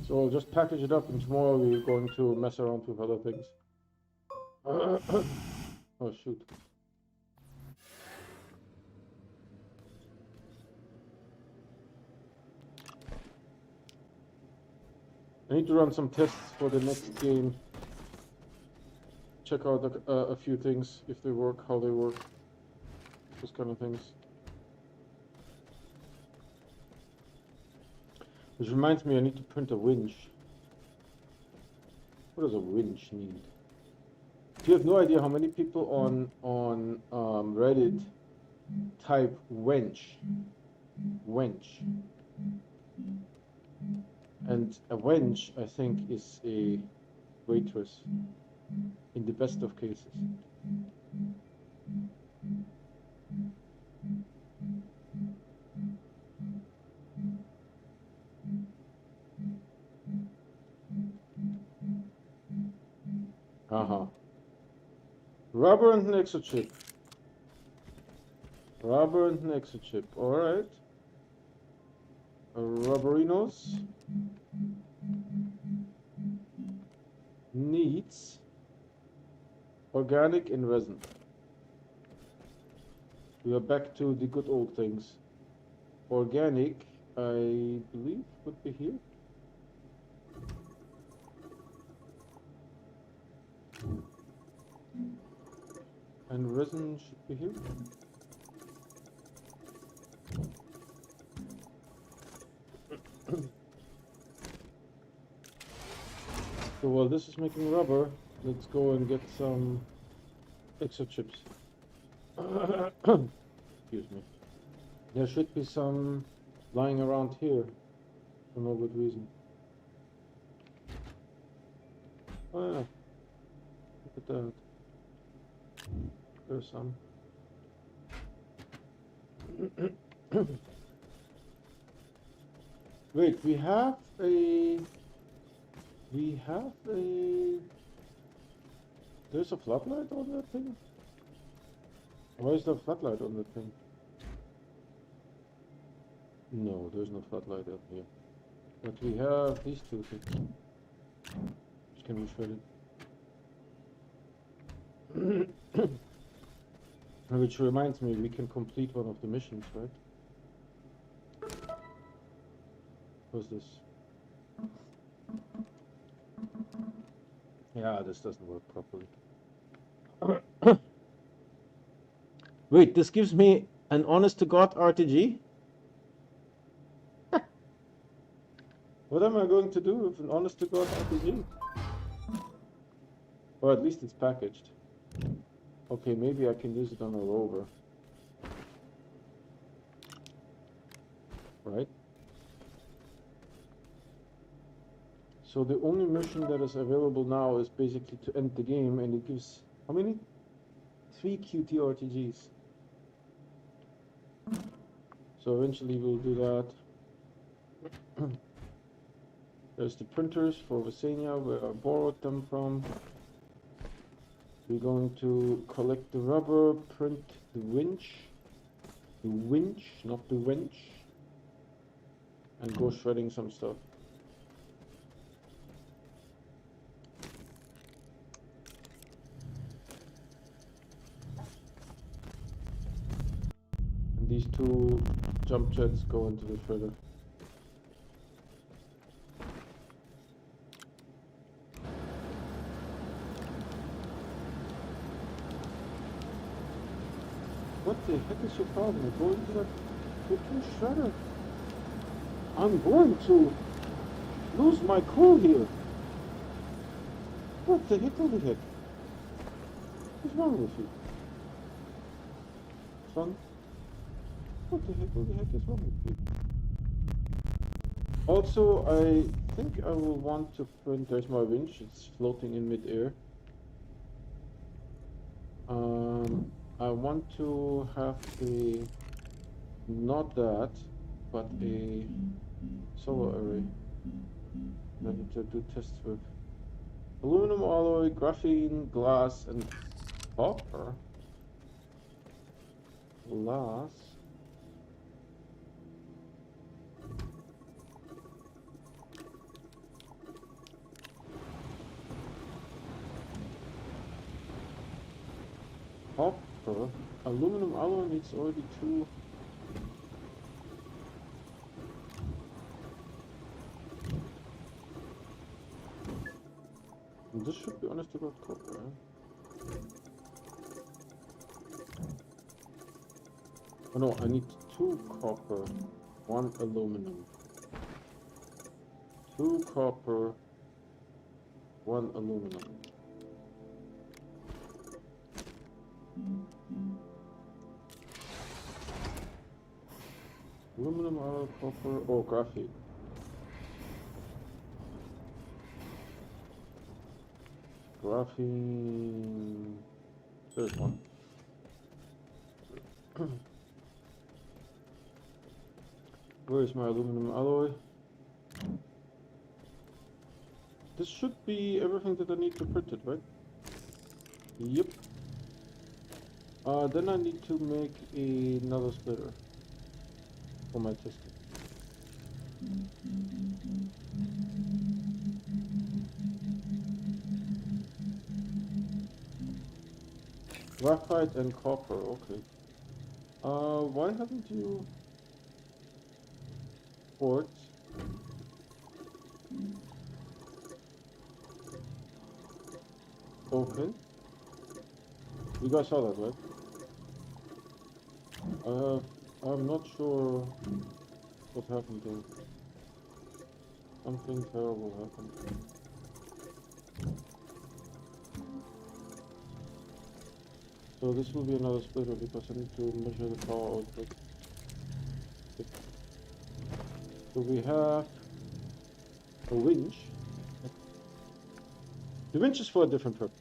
So I'll just package it up, and tomorrow we're going to mess around with other things. Oh shoot. I need to run some tests for the next game. Check out a few things, if they work, how they work, those kind of things. Which reminds me, I need to print a winch. What does a winch need? You have no idea how many people on Reddit type wench. And a wench, I think, is a waitress in the best of cases. Rubber and an exochip. Rubber and an exochip. Alright. Rubberinos needs organic and resin. We are back to the good old things. Organic, I believe, would be here. And resin should be here. So while this is making rubber, let's go and get some extra chips. Excuse me. There should be some lying around here for no good reason. Oh yeah, look at that. There's some. Wait, we have a... There's a floodlight on that thing? Why is there a floodlight on that thing? No, there's no floodlight up here. But we have these two things. Which can be shredded. Which reminds me, we can complete one of the missions, right? What's this? Yeah, this doesn't work properly. Wait, this gives me an honest-to-God RTG? What am I going to do with an honest-to-God RPG? Or at least it's packaged. Okay, maybe I can use it on a rover. Right? So the only mission that is available now is basically to end the game, and it gives... How many? 3 QT RTGs. So eventually we'll do that. There's the printers for Visania, where I borrowed them from. We're going to collect the rubber, print the winch. The winch, not the winch. And go shredding some stuff. And these two jump jets go into the shredder. What the heck is your problem? Go into that freaking shredder. I'm going to lose my cool here. What the heck, holy heck? What's wrong with you? Son? What the heck, holy heck is wrong with you? Also, I think I will want to print... There's my winch, it's floating in mid-air. I want to have a... Not that, but a solar array. I need to do tests with aluminum alloy, graphene, glass, and copper. Glass. Copper. Aluminum alloy needs already 2. And this should be honest about copper. Oh no, I need 2 copper, 1 aluminum. 2 copper, 1 aluminum. Aluminum, alloy, copper, oh, graphene. Graphene. There's one. Where is my aluminum alloy? This should be everything that I need to print it, right? Yep. Then I need to make another splitter for my testing. Graphite and copper, okay. Why haven't you... Quartz? Okay. You guys saw that, right? I'm not sure what happened there. Something terrible happened. So this will be another splitter because I need to measure the power output. So we have a winch. The winch is for a different purpose.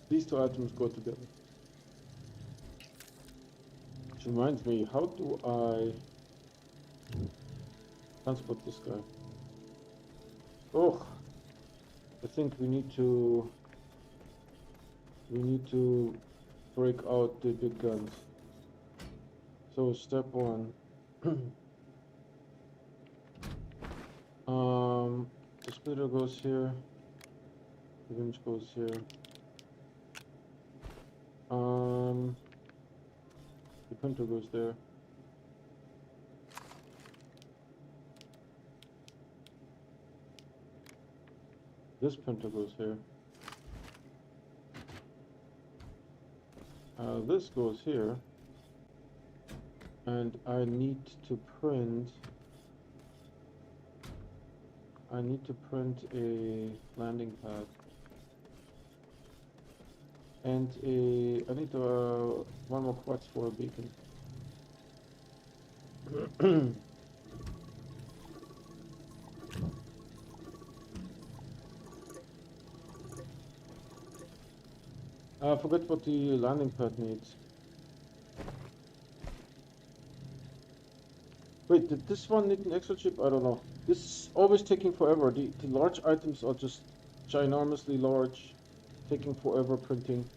These two items go together. Which reminds me, how do I transport this guy? Oh, I think we need to break out the big guns. So step one. The splitter goes here. The winch goes here. The printer goes there. This printer goes here. This goes here. And I need to print a landing pad. And I need one more quartz for a beacon. I forgot what the landing pad needs. Wait, did this one need an extra chip? I don't know. This is always taking forever. The large items are just ginormously large, taking forever printing.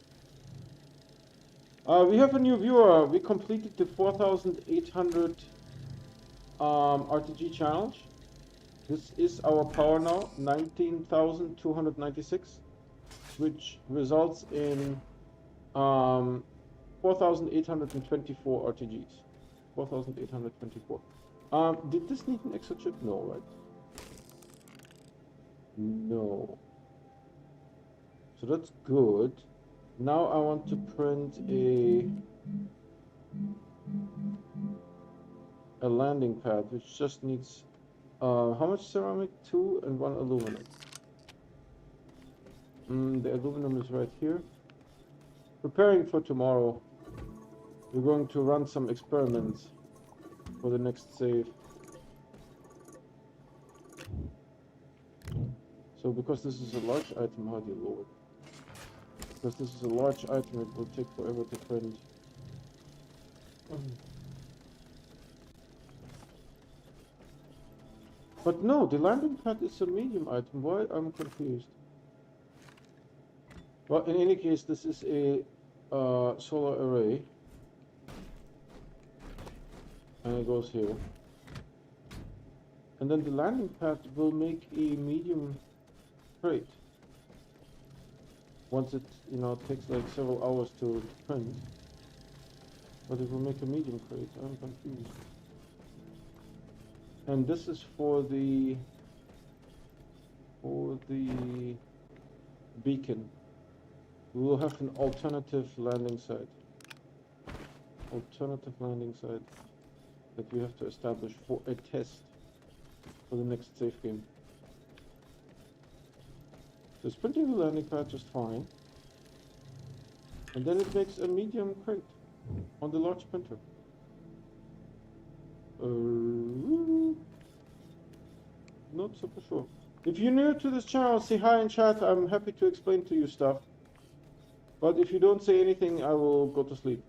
We have a new viewer. We completed the 4,800 RTG challenge. This is our power now, 19,296, which results in 4,824 RTGs. 4,824. Did this need an extra chip? No, right? No. So that's good. Now I want to print a landing pad, which just needs how much ceramic? 2 and 1 aluminum. The aluminum is right here. Preparing for tomorrow. We're going to run some experiments for the next save. So because this is a large item, how do you lower it? Because this is a large item, it will take forever to print. But no, the landing pad is a medium item. Why? I'm confused. Well, in any case, this is a solar array. And it goes here. And then the landing pad will make a medium crate. Once it, takes like several hours to print. But it will make a medium crate. I'm confused. And this is for the beacon. We will have an alternative landing site. Alternative landing site that we have to establish for a test for the next safe game. So it's printing the landing pad just fine. And then it makes a medium crate on the large printer. Not super sure. If you're new to this channel, say hi in chat. I'm happy to explain to you stuff. But if you don't say anything, I will go to sleep.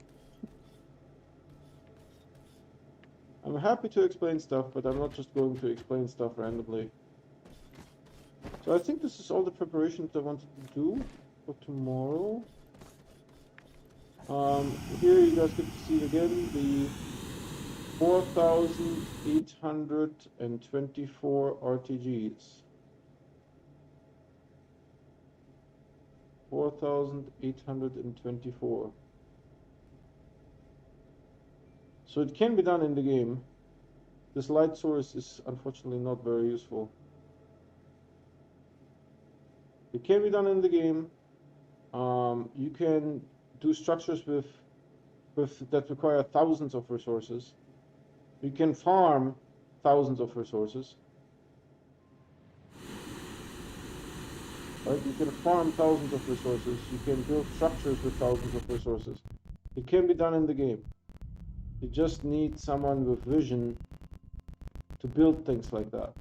I'm happy to explain stuff, but I'm not just going to explain stuff randomly. So I think this is all the preparations I wanted to do for tomorrow. Here you guys get to see again the 4,824 RTGs. 4,824. So it can be done in the game. This light source is unfortunately not very useful. It can be done in the game. You can do structures with that require thousands of resources. You can farm thousands of resources. right? You can farm thousands of resources. You can build structures with thousands of resources. It can be done in the game. You just need someone with vision to build things like that,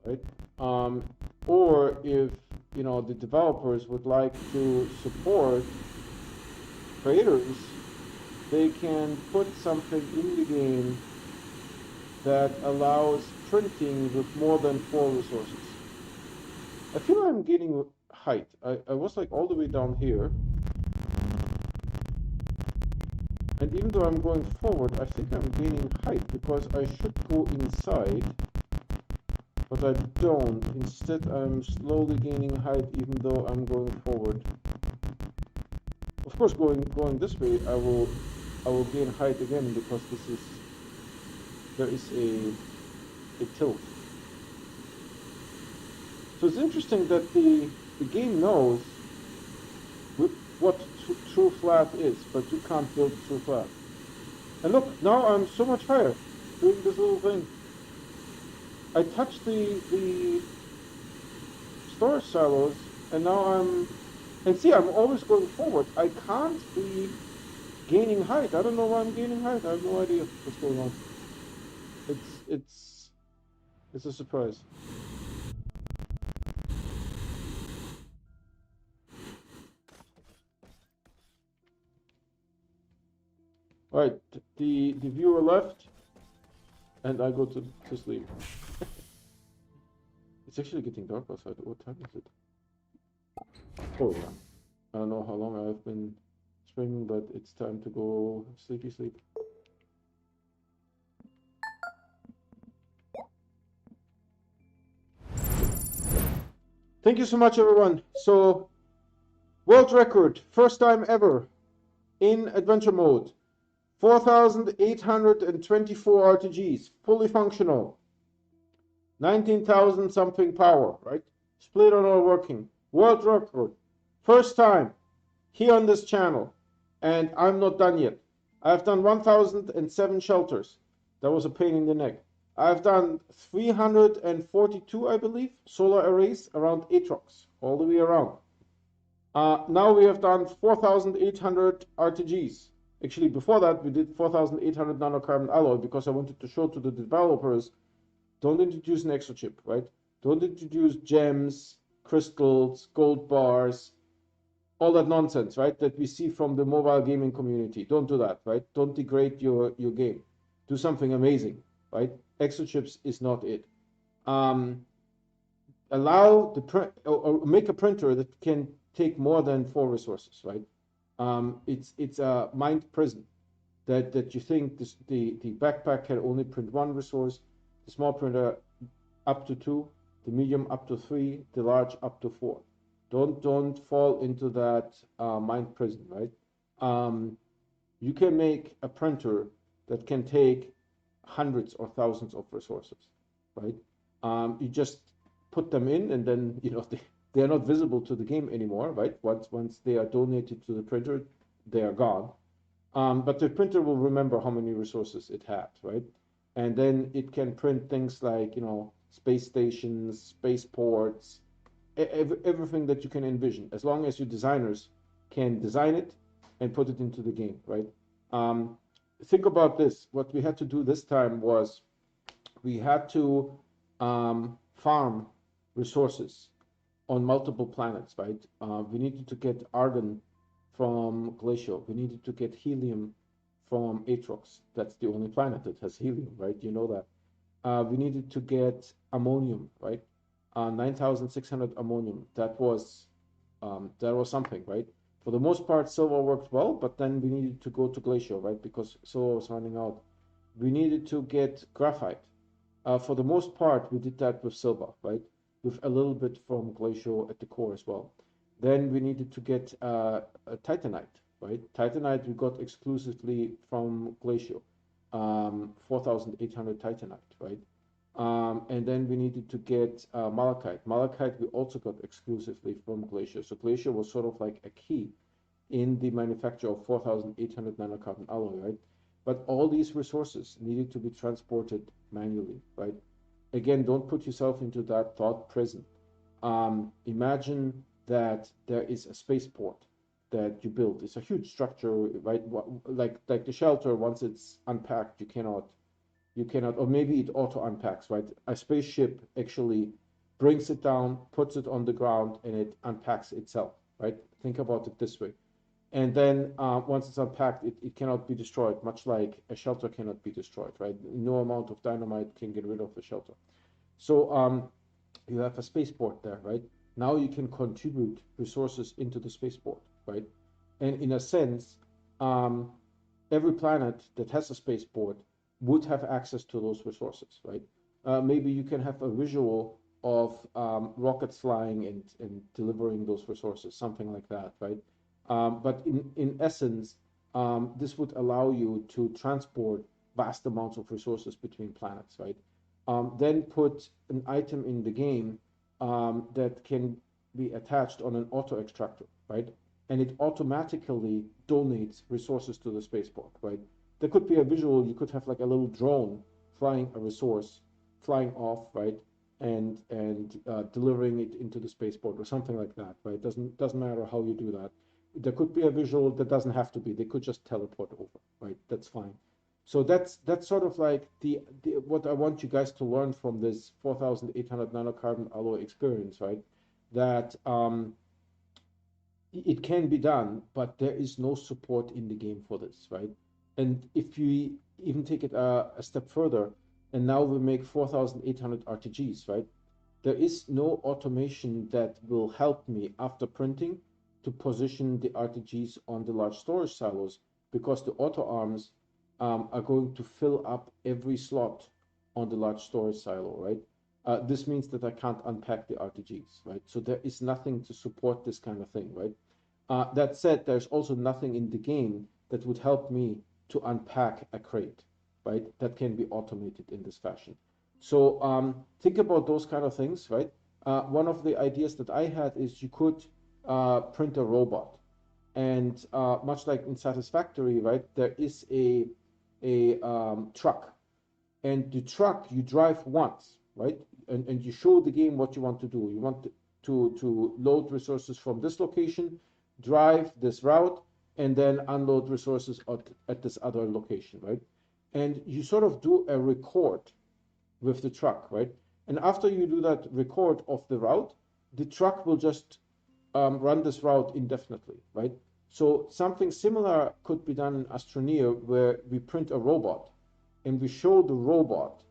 right? Or if the developers would like to support creators, they can put something in the game that allows printing with more than 4 resources. I feel I'm gaining height. I was like all the way down here. And even though I'm going forward, I think I'm gaining height because I should go inside, but I don't. Instead, I'm slowly gaining height even though I'm going forward. Of course, going this way, I will gain height again because there is a tilt. So it's interesting that the game knows what true flat is, but you can't build true flat. And look, now I'm so much higher doing this little thing. I touched the storage silos, and now and see, I'm always going forward. I can't be gaining height. I don't know why I'm gaining height. I have no idea what's going on. It's a surprise. All right, the viewer left, and I go to sleep. It's actually getting dark outside. What time is it? Oh yeah. I don't know how long I've been streaming, but it's time to go sleepy sleep. Thank you so much, everyone. So, world record, first time ever in adventure mode. 4,824 RTGs, fully functional. 19,000 something power, right? Split on all working. World record. First time here on this channel. And I'm not done yet. I've done 1,007 shelters. That was a pain in the neck. I've done 342, I believe, solar arrays around Aatrox, all the way around. Now we have done 4,800 RTGs. Actually, before that, we did 4,800 nanocarbon alloy because I wanted to show to the developers, don't introduce an extra chip, right? Don't introduce gems, crystals, gold bars, all that nonsense, right? That we see from the mobile gaming community. Don't do that, right? Don't degrade your game. Do something amazing, right? Extra chips is not it. Allow the print or make a printer that can take more than 4 resources, right? It's a mind prison that you think the backpack can only print 1 resource, the small printer up to 2, the medium up to 3, the large up to 4. Don't fall into that mind prison, right? You can make a printer that can take hundreds or thousands of resources, right? You just put them in, and then they are not visible to the game anymore, right? Once they are donated to the printer, they are gone. But the printer will remember how many resources it had, right? And then it can print things like space stations, spaceports, everything that you can envision, as long as your designers can design it and put it into the game, right? Think about this. What we had to do this time was we had to farm resources on multiple planets, right? We needed to get argon from Glacial. We needed to get helium from Aatrox. That's the only planet that has helium, right? You know that. We needed to get ammonium, right? 9,600 ammonium. That was something, right? For the most part, silver worked well, but then we needed to go to Glacial, right? Because silver was running out. We needed to get graphite. For the most part, we did that with silver, right? With a little bit from Glacial at the core as well. Then we needed to get a titanite, right? Titanite we got exclusively from Glacial, 4,800 titanite, right? And then we needed to get malachite. Malachite we also got exclusively from Glacial. So Glacial was sort of like a key in the manufacture of 4,800 nanocarbon alloy, right? But all these resources needed to be transported manually, right? Again, don't put yourself into that thought prison. Imagine that there is a spaceport that you build. It's a huge structure, right? Like the shelter. Once it's unpacked, you cannot, or maybe it auto unpacks, right? A spaceship actually brings it down, puts it on the ground, and it unpacks itself, right? Think about it this way. And then once it's unpacked, it cannot be destroyed, much like a shelter cannot be destroyed, right? No amount of dynamite can get rid of the shelter. So you have a spaceport there, right? Now you can contribute resources into the spaceport, right? And in a sense, um, every planet that has a spaceport would have access to those resources, right? Maybe you can have a visual of rockets flying and delivering those resources, something like that, right? But in essence, this would allow you to transport vast amounts of resources between planets, right? Then put an item in the game that can be attached on an auto extractor, right? And it automatically donates resources to the spaceport, right? There could be a visual, you could have like a little drone flying a resource, flying off, right? And delivering it into the spaceport or something like that, right? Doesn't matter how you do that. There could be a visual, that doesn't have to be. They could just teleport over, right? That's fine. So that's sort of like the what I want you guys to learn from this 4,800 nanocarbon alloy experience, right? That it can be done, but there is no support in the game for this, right? And if you even take it a step further, and now we make 4,800 RTGs, right? There is no automation that will help me after printing to position the RTGs on the large storage silos, because the auto arms are going to fill up every slot on the large storage silo, right? This means that I can't unpack the RTGs, right? So there is nothing to support this kind of thing, right? That said, there's also nothing in the game that would help me to unpack a crate, right? That can be automated in this fashion. So think about those kind of things, right? One of the ideas that I had is you could print a robot, and much like in Satisfactory, right? There is a truck, and the truck you drive once, right? And you show the game what you want to do. You want to load resources from this location, drive this route, and then unload resources at this other location, right? And you sort of do a record with the truck, right? And after you do that record of the route, the truck will just run this route indefinitely, right? So something similar could be done in Astroneer, where we print a robot and we show the robot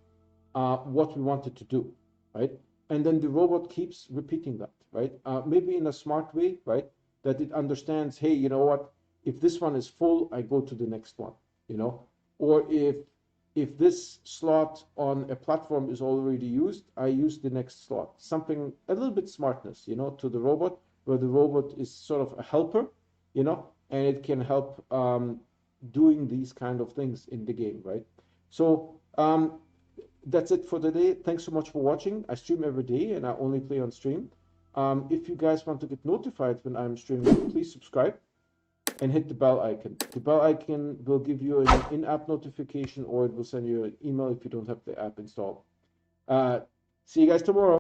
what we wanted to do, right? And then the robot keeps repeating that, right? Maybe in a smart way, right? That it understands, hey, you know what? If this one is full, I go to the next one, you know? Or if this slot on a platform is already used, I use the next slot. Something, a little bit smartness, you know, to the robot, where the robot is sort of a helper, you know, and it can help doing these kind of things in the game, right? So that's it for today. Thanks so much for watching. I stream every day and I only play on stream. If you guys want to get notified when I'm streaming, please subscribe and hit the bell icon. The bell icon will give you an in-app notification, or it will send you an email if you don't have the app installed. See you guys tomorrow.